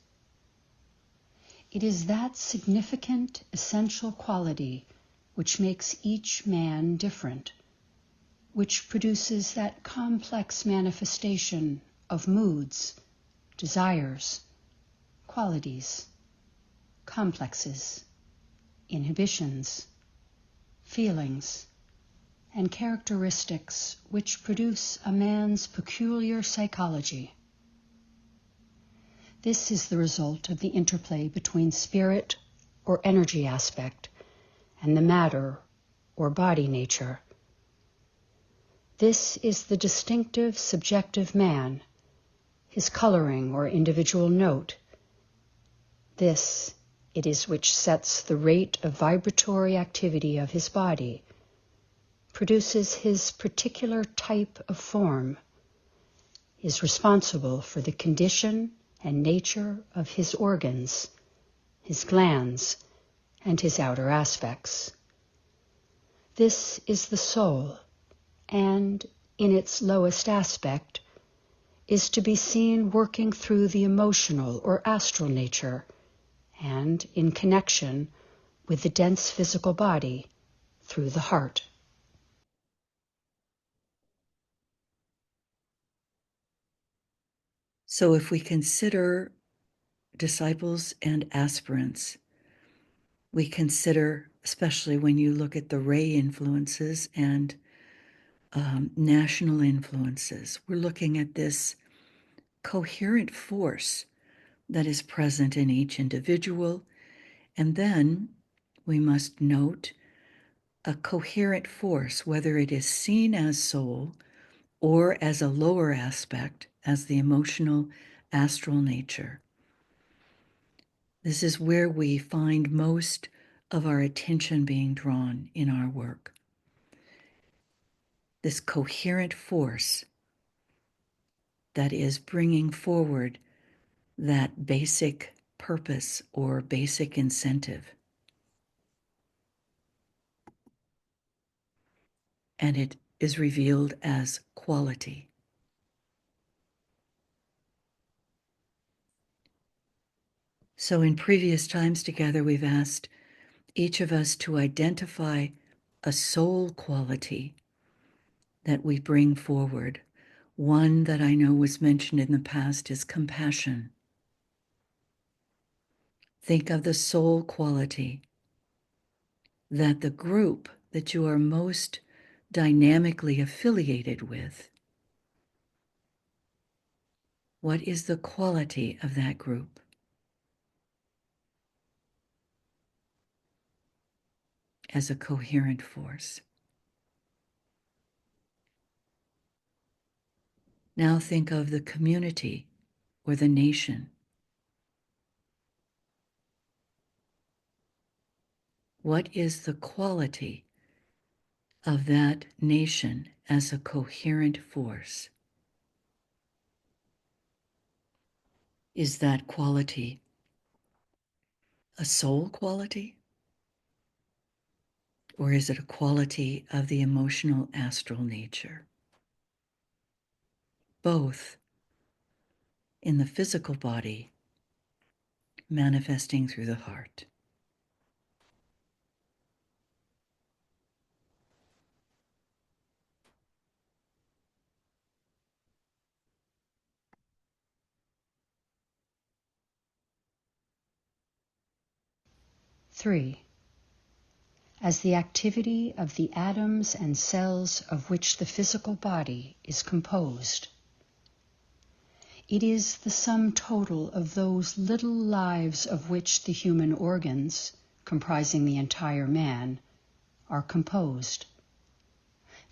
It is that significant, essential quality which makes each man different, which produces that complex manifestation of moods, desires, qualities, complexes, inhibitions, feelings, and characteristics which produce a man's peculiar psychology. This is the result of the interplay between spirit or energy aspect and the matter or body nature. This is the distinctive subjective man, his coloring or individual note. This it is which sets the rate of vibratory activity of his body, produces his particular type of form, is responsible for the condition and nature of his organs, his glands, and his outer aspects. This is the soul, and, in its lowest aspect, is to be seen working through the emotional or astral nature, and in connection with the dense physical body through the heart. So if we consider disciples and aspirants, we consider, especially when you look at the ray influences and national influences, we're looking at this coherent force that is present in each individual. And then we must note a coherent force, whether it is seen as soul or as a lower aspect, as the emotional astral nature. This is where we find most of our attention being drawn in our work. This coherent force that is bringing forward that basic purpose or basic incentive. And it is revealed as quality. So in previous times together, we've asked each of us to identify a soul quality that we bring forward. One that I know was mentioned in the past is compassion. Think of the soul quality that the group that you are most dynamically affiliated with. What is the quality of that group? As a coherent force. Now think of the community or the nation. What is the quality of that nation as a coherent force? Is that quality a soul quality? Or is it a quality of the emotional astral nature? Both in the physical body, manifesting through the heart. 3. As the activity of the atoms and cells of which the physical body is composed. It is the sum total of those little lives of which the human organs, comprising the entire man, are composed.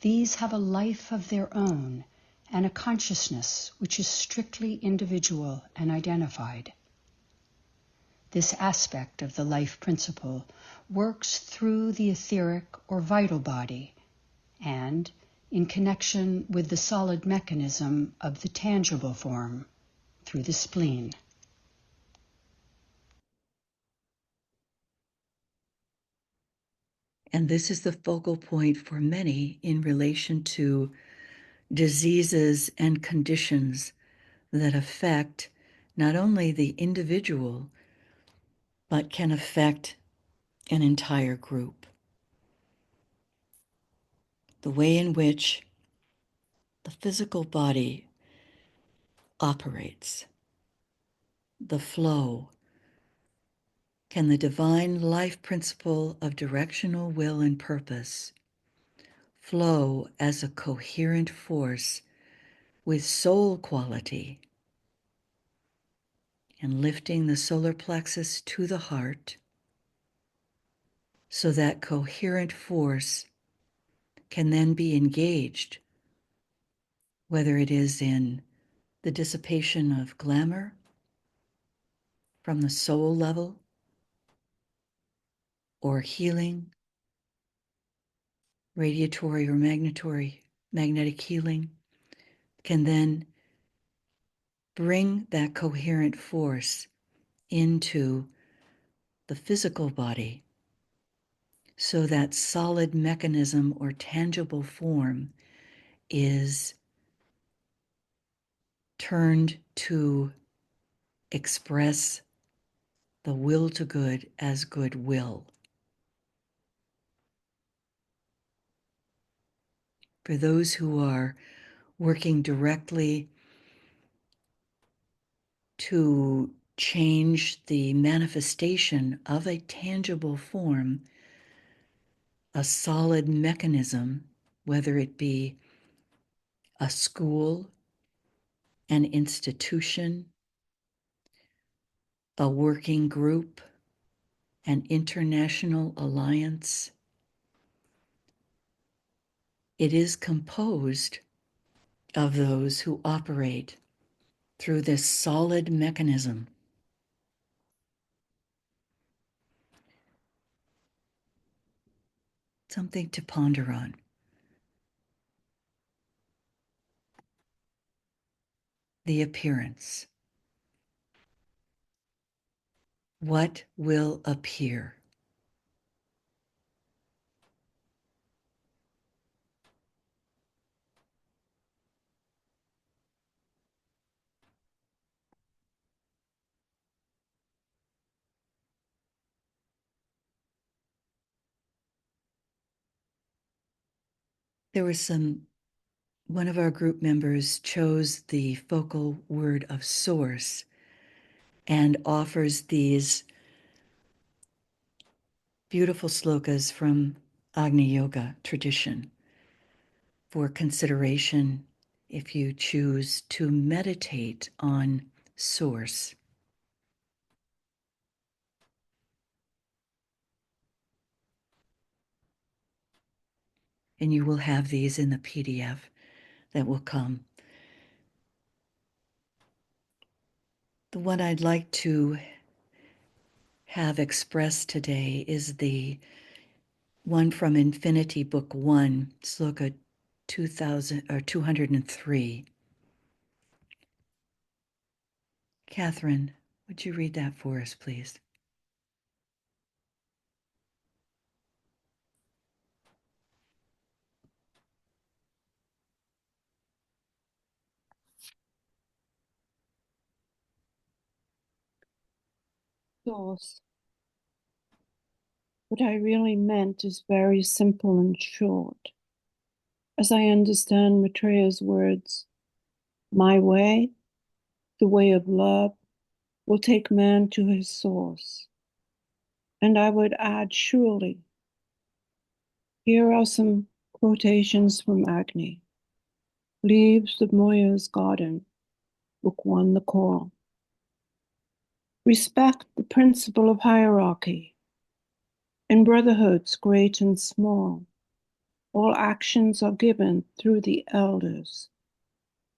These have a life of their own and a consciousness which is strictly individual and identified. This aspect of the life principle works through the etheric or vital body and in connection with the solid mechanism of the tangible form through the spleen. And this is the focal point for many in relation to diseases and conditions that affect not only the individual, but can affect an entire group. The way in which the physical body operates, the flow, can the divine life principle of directional will and purpose flow as a coherent force with soul quality and lifting the solar plexus to the heart so that coherent force can then be engaged, whether it is in the dissipation of glamour from the soul level or healing, radiatory or magnetic healing, can then bring that coherent force into the physical body so that solid mechanism or tangible form is turned to express the will to good as goodwill. For those who are working directly to change the manifestation of a tangible form, a solid mechanism, whether it be a school, an institution, a working group, an international alliance. It is composed of those who operate through this solid mechanism. Something to ponder on. The appearance. What will appear? There was one of our group members chose the focal word of source and offers these beautiful slokas from Agni Yoga tradition for consideration if you choose to meditate on source. And you will have these in the PDF that will come. The one I'd like to have expressed today is the one from Infinity Book 1, Sloka 203. Catherine, would you read that for us, please? Source. What I really meant is very simple and short. As I understand Maitreya's words, my way, the way of love, will take man to his source. And I would add, surely. Here are some quotations from Agni. Leaves of Moya's Garden, Book 1, The Call. Respect the principle of hierarchy. In brotherhoods great and small, all actions are given through the elders.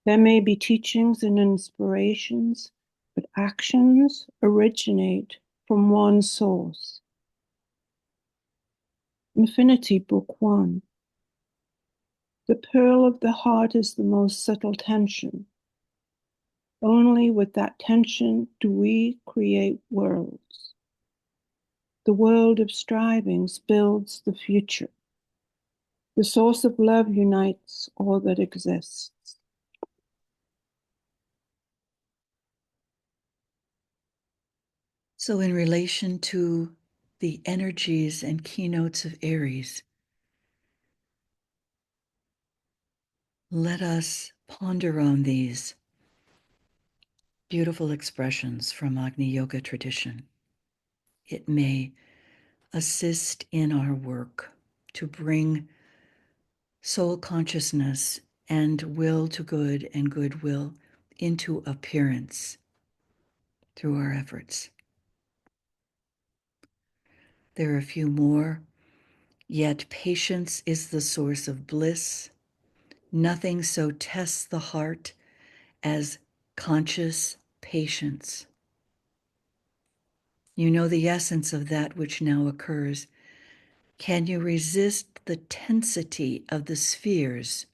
There may be teachings and inspirations, but actions originate from one source. Infinity, Book 1. The pearl of the heart is the most subtle tension. Only with that tension do we create worlds. The world of strivings builds the future. The source of love unites all that exists. So, in relation to the energies and keynotes of Aries, let us ponder on these beautiful expressions from Agni Yoga tradition. It may assist in our work to bring soul consciousness and will to good and goodwill into appearance through our efforts. There are a few more. Yet patience is the source of bliss. Nothing so tests the heart as conscious patience. You know the essence of that which now occurs. Can you resist the tensity of the spheres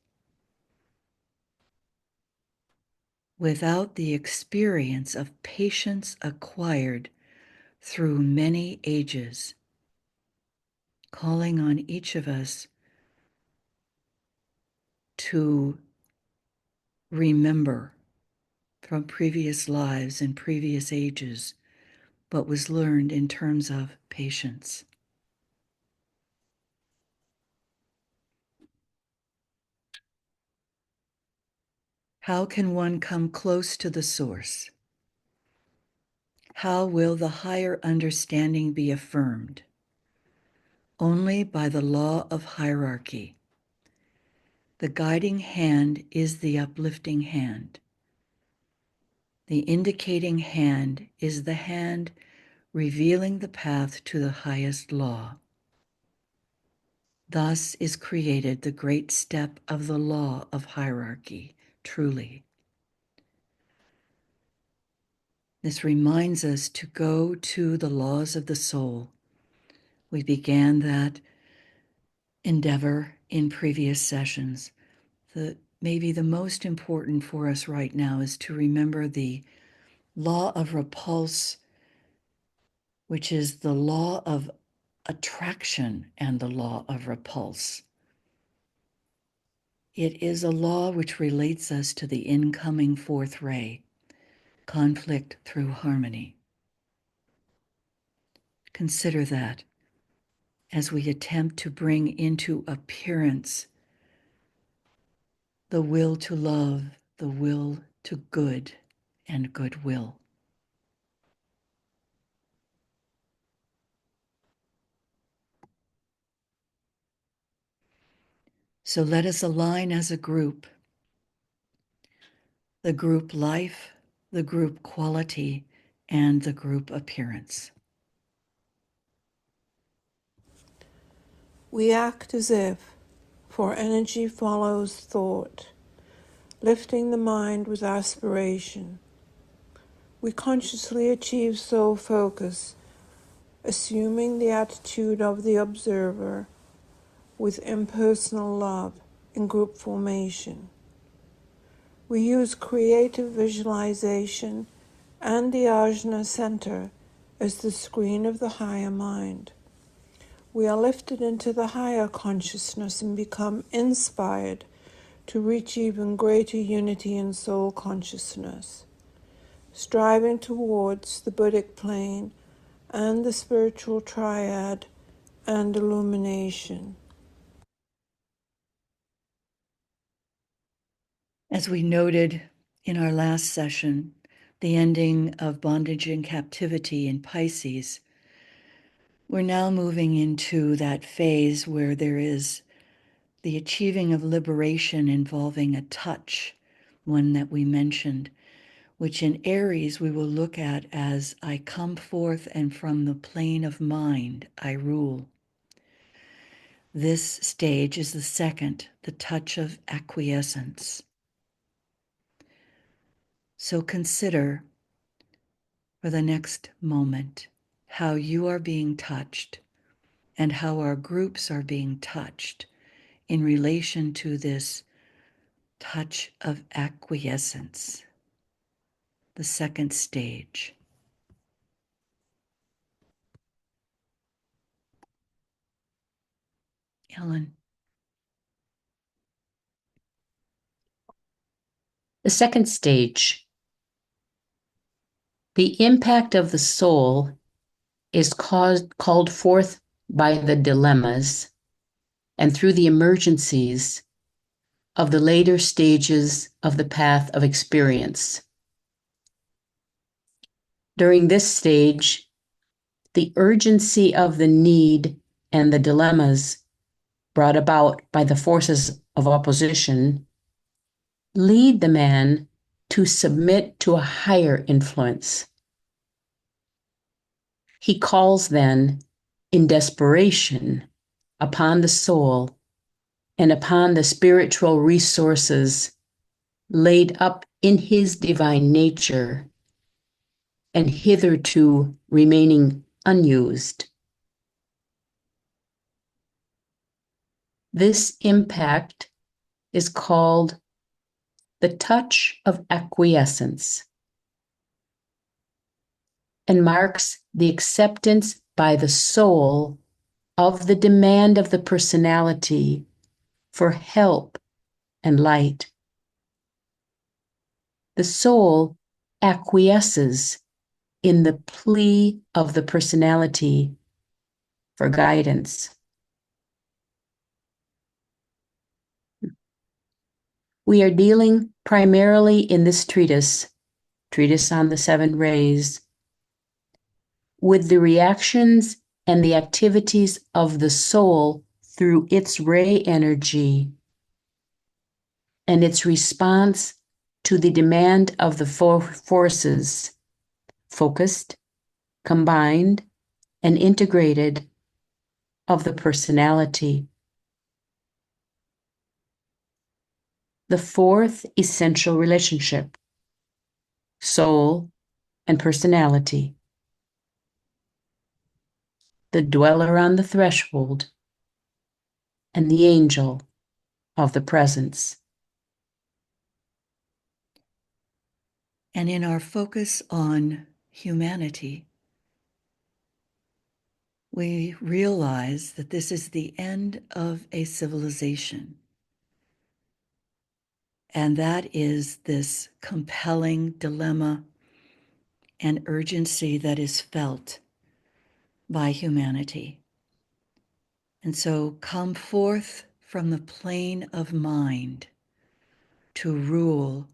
without the experience of patience acquired through many ages, calling on each of us to remember from previous lives and previous ages what was learned in terms of patience? How can one come close to the source? How will the higher understanding be affirmed? Only by the law of hierarchy. The guiding hand is the uplifting hand. The indicating hand is the hand revealing the path to the highest law. Thus is created the great step of the law of hierarchy, truly. This reminds us to go to the laws of the soul. We began that endeavor in previous sessions. Maybe the most important for us right now is to remember the law of repulse, which is the law of attraction and the law of repulse. It is a law which relates us to the incoming fourth ray, conflict through harmony. Consider that as we attempt to bring into appearance the will to love, the will to good and goodwill. So let us align as a group, the group life, the group quality, and the group appearance. We act as if, for energy follows thought, lifting the mind with aspiration. We consciously achieve soul focus, assuming the attitude of the observer with impersonal love in group formation. We use creative visualization and the ajna center as the screen of the higher mind. We are lifted into the higher consciousness and become inspired to reach even greater unity in soul consciousness, striving towards the Buddhic plane and the spiritual triad and illumination. As we noted in our last session, the ending of bondage and captivity in Pisces We're now moving into that phase where there is the achieving of liberation involving a touch, one that we mentioned, which in Aries we will look at as I come forth and from the plane of mind I rule. This stage is the second, the touch of acquiescence. So consider for the next moment how you are being touched and how our groups are being touched in relation to this touch of acquiescence, the second stage. Ellen. The second stage, the impact of the soul is called forth by the dilemmas and through the emergencies of the later stages of the path of experience. During this stage, the urgency of the need and the dilemmas brought about by the forces of opposition lead the man to submit to a higher influence. He calls then, in desperation, upon the soul and upon the spiritual resources laid up in his divine nature and hitherto remaining unused. This impact is called the touch of acquiescence and marks the acceptance by the soul of the demand of the personality for help and light. The soul acquiesces in the plea of the personality for guidance. We are dealing primarily in this treatise on the seven rays, with the reactions and the activities of the soul through its ray energy and its response to the demand of the four forces, focused, combined, and integrated, of the personality. The fourth essential relationship, soul and personality. The dweller on the threshold and the angel of the presence. And in our focus on humanity, we realize that this is the end of a civilization. And that is this compelling dilemma and urgency that is felt by humanity. And so come forth from the plane of mind to rule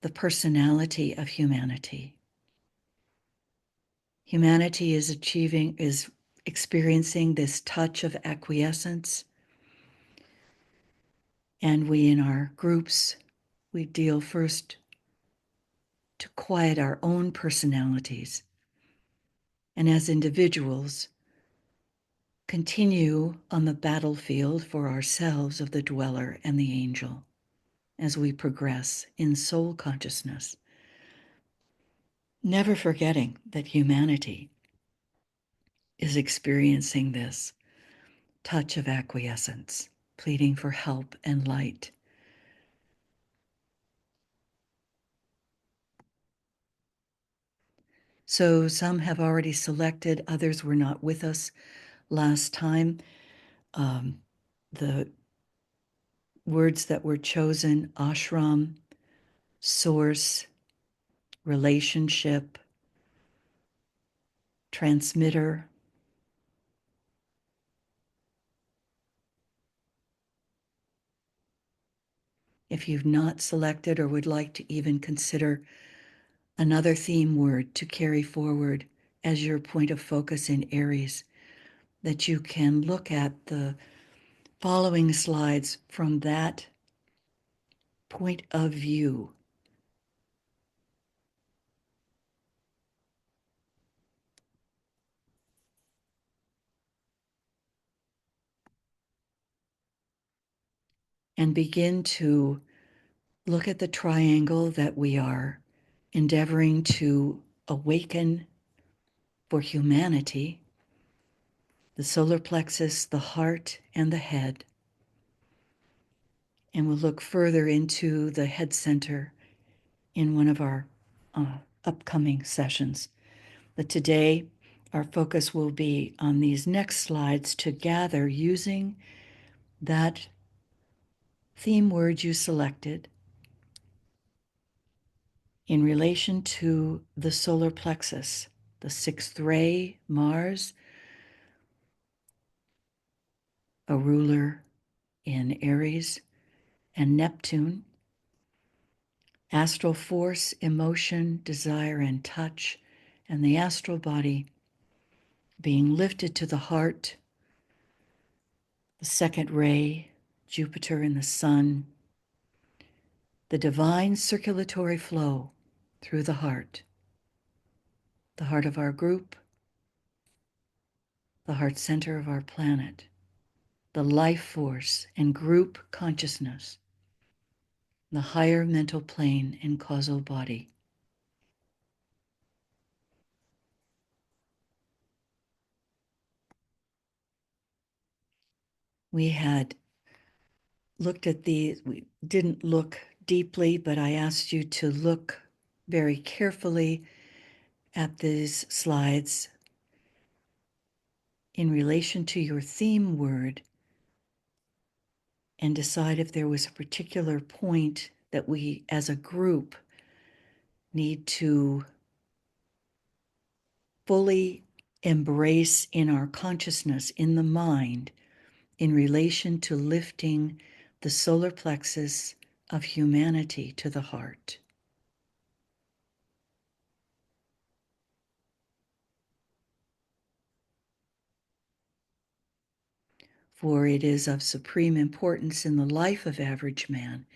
the personality of humanity. Humanity is experiencing this touch of acquiescence. And we in our groups, we deal first to quiet our own personalities. And as individuals, continue on the battlefield for ourselves of the dweller and the angel as we progress in soul consciousness. Never forgetting that humanity is experiencing this touch of acquiescence, pleading for help and light. So some have already selected, others were not with us last time. The words that were chosen: ashram, source, relationship, transmitter. If you've not selected or would like to even consider another theme word to carry forward as your point of focus in Aries, that you can look at the following slides from that point of view. And begin to look at the triangle that we are endeavoring to awaken for humanity: the solar plexus, the heart, and the head. And we'll look further into the head center in one of our upcoming sessions. But today, our focus will be on these next slides to gather using that theme word you selected in relation to the solar plexus, the sixth ray, Mars, a ruler in Aries, and Neptune, astral force, emotion, desire, and touch, and the astral body being lifted to the heart, the second ray, Jupiter and the sun, the divine circulatory flow through the heart of our group, the heart center of our planet, the life force and group consciousness, the higher mental plane and causal body. We had looked at these, we didn't look deeply, but I asked you to look very carefully at these slides in relation to your theme word and decide if there was a particular point that we as a group need to fully embrace in our consciousness, in the mind, in relation to lifting the solar plexus of humanity to the heart. For it is of supreme importance in the life of average man,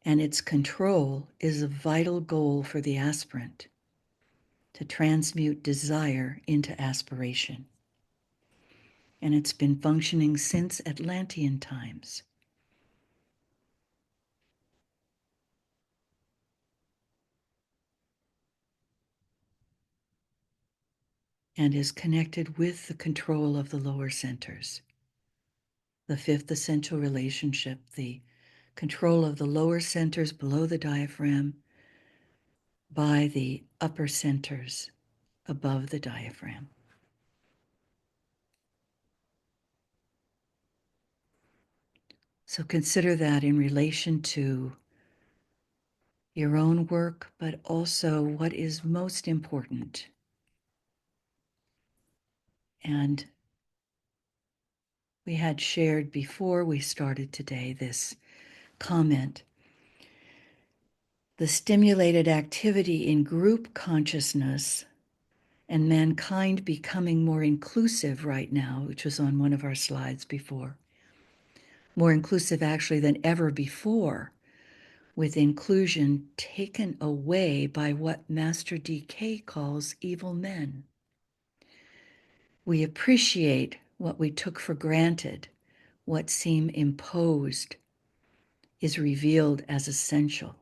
and its control is a vital goal for the aspirant to transmute desire into aspiration. And it's been functioning since Atlantean times. And is connected with the control of the lower centers. The fifth essential relationship, the control of the lower centers below the diaphragm by the upper centers above the diaphragm. So consider that in relation to your own work, but also what is most important. And we had shared before we started today this comment. The stimulated activity in group consciousness and mankind becoming more inclusive right now, which was on one of our slides before. More inclusive actually than ever before, with inclusion taken away by what Master DK calls evil men. We appreciate what we took for granted, what seemed imposed is revealed as essential.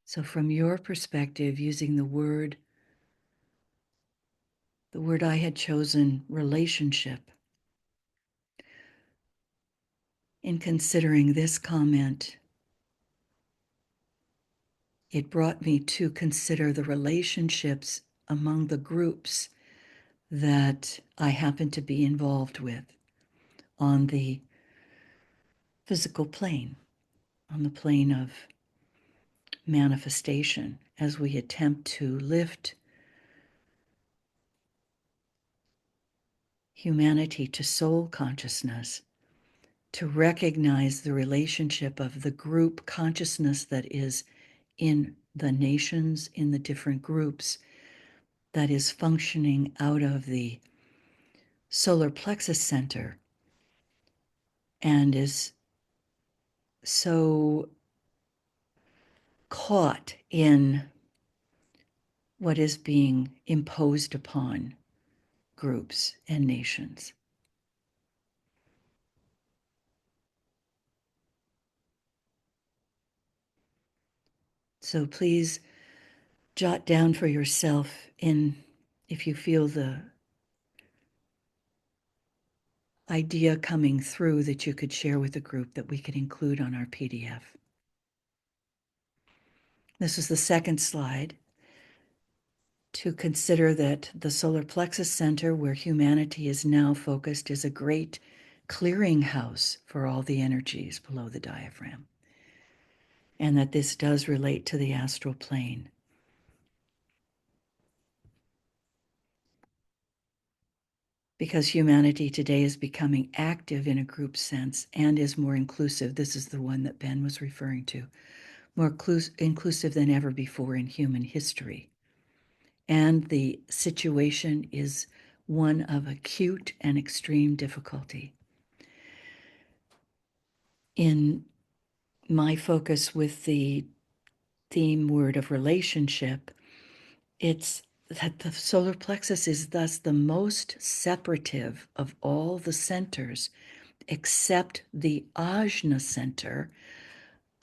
So from your perspective, using the word I had chosen, relationship, in considering this comment, it brought me to consider the relationships among the groups that I happen to be involved with on the physical plane, on the plane of manifestation, as we attempt to lift humanity to soul consciousness, to recognize the relationship of the group consciousness that is in the nations, in the different groups, that is functioning out of the solar plexus center and is so caught in what is being imposed upon groups and nations. So please jot down for yourself if you feel the idea coming through that you could share with the group that we could include on our PDF. This is the second slide, to consider that the solar plexus center, where humanity is now focused, is a great clearinghouse for all the energies below the diaphragm, and that this does relate to the astral plane. Because humanity today is becoming active in a group sense and is more inclusive. This is the one that Ben was referring to, more inclusive than ever before in human history. And the situation is one of acute and extreme difficulty. In my focus with the theme word of relationship, it's that the solar plexus is thus the most separative of all the centers, except the ajna center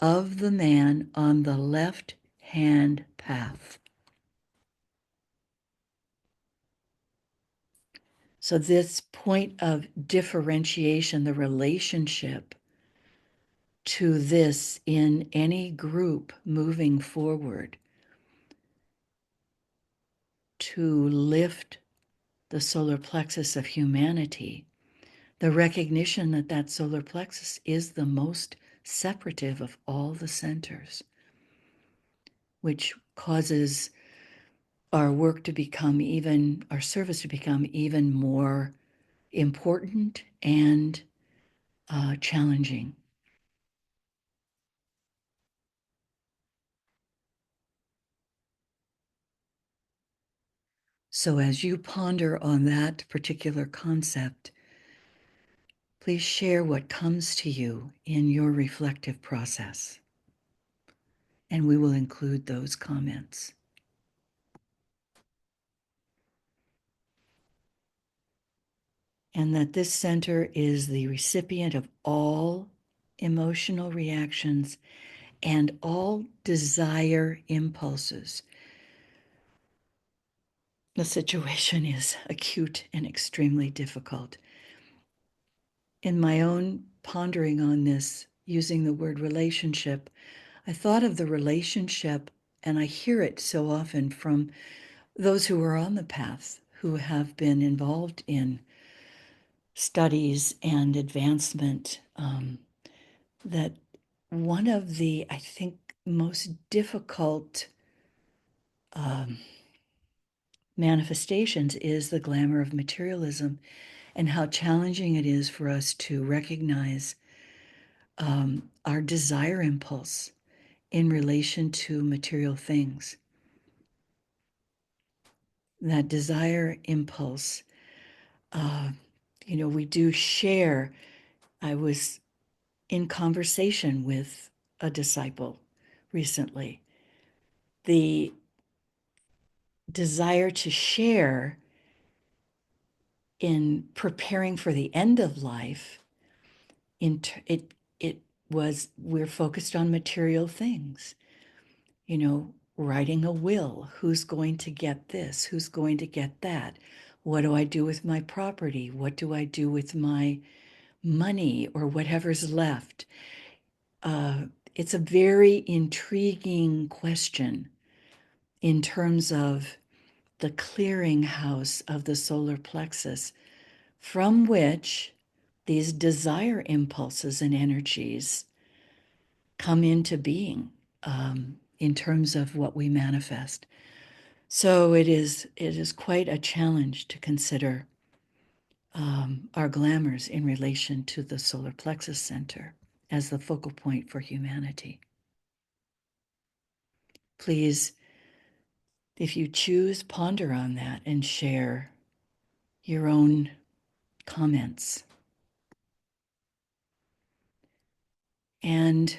of the man on the left hand path. So this point of differentiation, the relationship to this in any group moving forward, to lift the solar plexus of humanity, the recognition that that solar plexus is the most separative of all the centers, which causes our work to become our service to become even more important and challenging. So as you ponder on that particular concept, please share what comes to you in your reflective process, and we will include those comments. And that this center is the recipient of all emotional reactions and all desire impulses. The situation is acute and extremely difficult. In my own pondering on this, using the word relationship, I thought of the relationship, and I hear it so often from those who are on the path, who have been involved in studies and advancement, that one of the, I think, most difficult manifestations is the glamour of materialism, and how challenging it is for us to recognize our desire impulse in relation to material things. That desire impulse, we do share. I was in conversation with a disciple recently. The desire to share in preparing for the end of life, we're focused on material things. Writing a will, who's going to get this, who's going to get that, what do I do with my property, what do I do with my money or whatever's left. It's a very intriguing question in terms of the clearinghouse of the solar plexus, from which these desire impulses and energies come into being, in terms of what we manifest. So it is quite a challenge to consider our glamours in relation to the solar plexus center as the focal point for humanity. Please, if you choose, ponder on that and share your own comments. And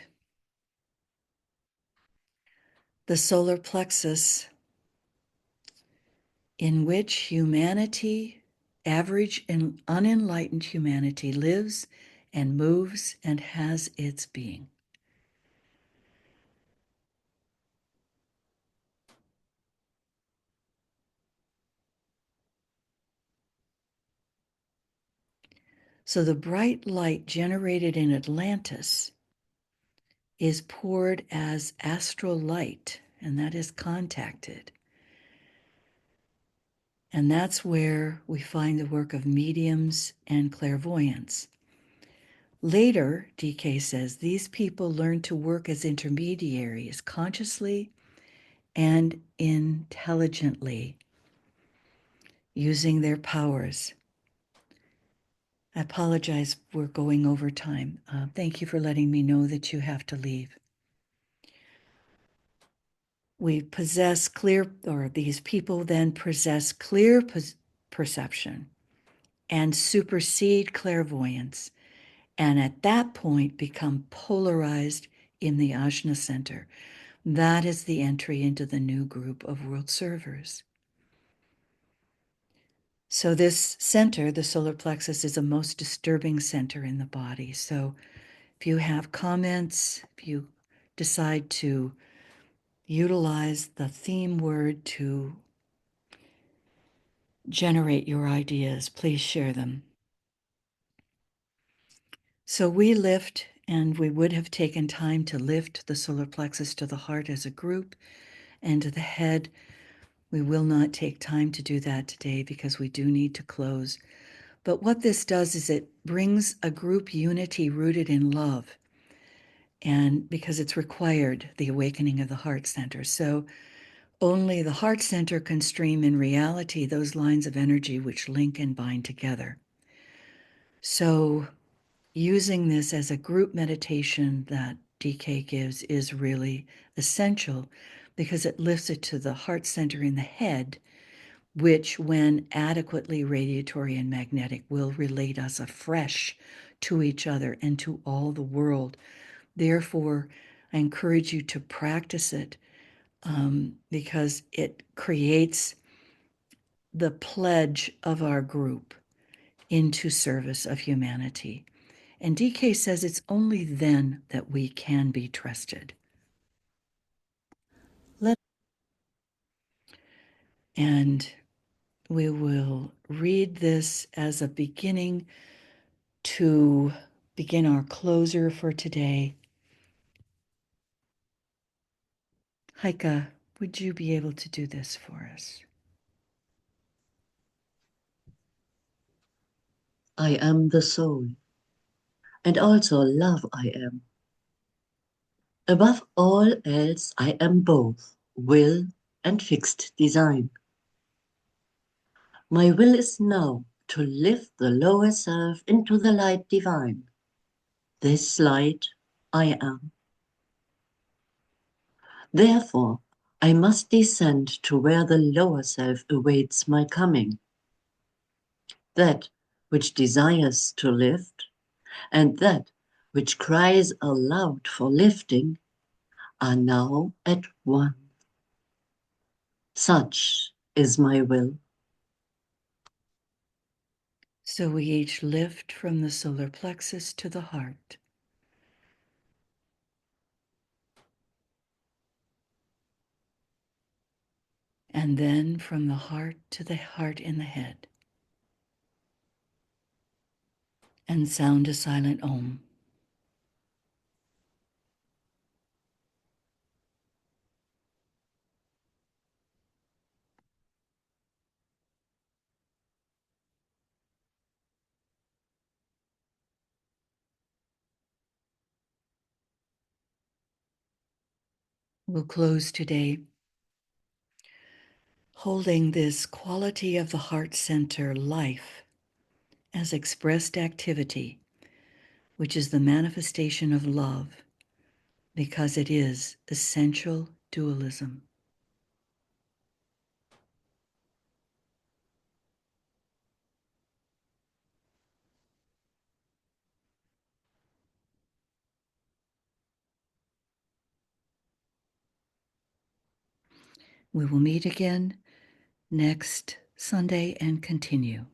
the solar plexus in which humanity, average and unenlightened humanity, lives and moves and has its being. So the bright light generated in Atlantis is poured as astral light, and that is contacted. And that's where we find the work of mediums and clairvoyants. Later, DK says, these people learn to work as intermediaries consciously and intelligently, using their powers. I apologize, we're going over time. Thank you for letting me know that you have to leave. We possess clear, or these people then possess clear perception and supersede clairvoyance, and at that point become polarized in the Ajna center. That is the entry into the new group of world servers. So this center, the solar plexus, is a most disturbing center in the body. So if you have comments, if you decide to utilize the theme word to generate your ideas, please share them. So we lift, and we would have taken time to lift the solar plexus to the heart as a group and to the head. We will not take time to do that today because we do need to close. But what this does is it brings a group unity rooted in love, and because it's required, the awakening of the heart center. So only the heart center can stream in reality those lines of energy which link and bind together. So using this as a group meditation that DK gives is really essential because it lifts it to the heart center in the head, which, when adequately radiatory and magnetic, will relate us afresh to each other and to all the world. Therefore, I encourage you to practice it because it creates the pledge of our group into service of humanity. And DK says it's only then that we can be trusted. And we will read this as a beginning to begin our closer for today. Heike, would you be able to do this for us? I am the soul, and also love I am. Above all else, I am both will and fixed design. My will is now to lift the lower self into the light divine. This light I am. Therefore, I must descend to where the lower self awaits my coming. That which desires to lift, and that which cries aloud for lifting, are now at one. Such is my will. So we each lift from the solar plexus to the heart. And then from the heart to the heart in the head. And sound a silent Om. We'll close today holding this quality of the heart center life as expressed activity, which is the manifestation of love, because it is essential dualism. We will meet again next Sunday and continue.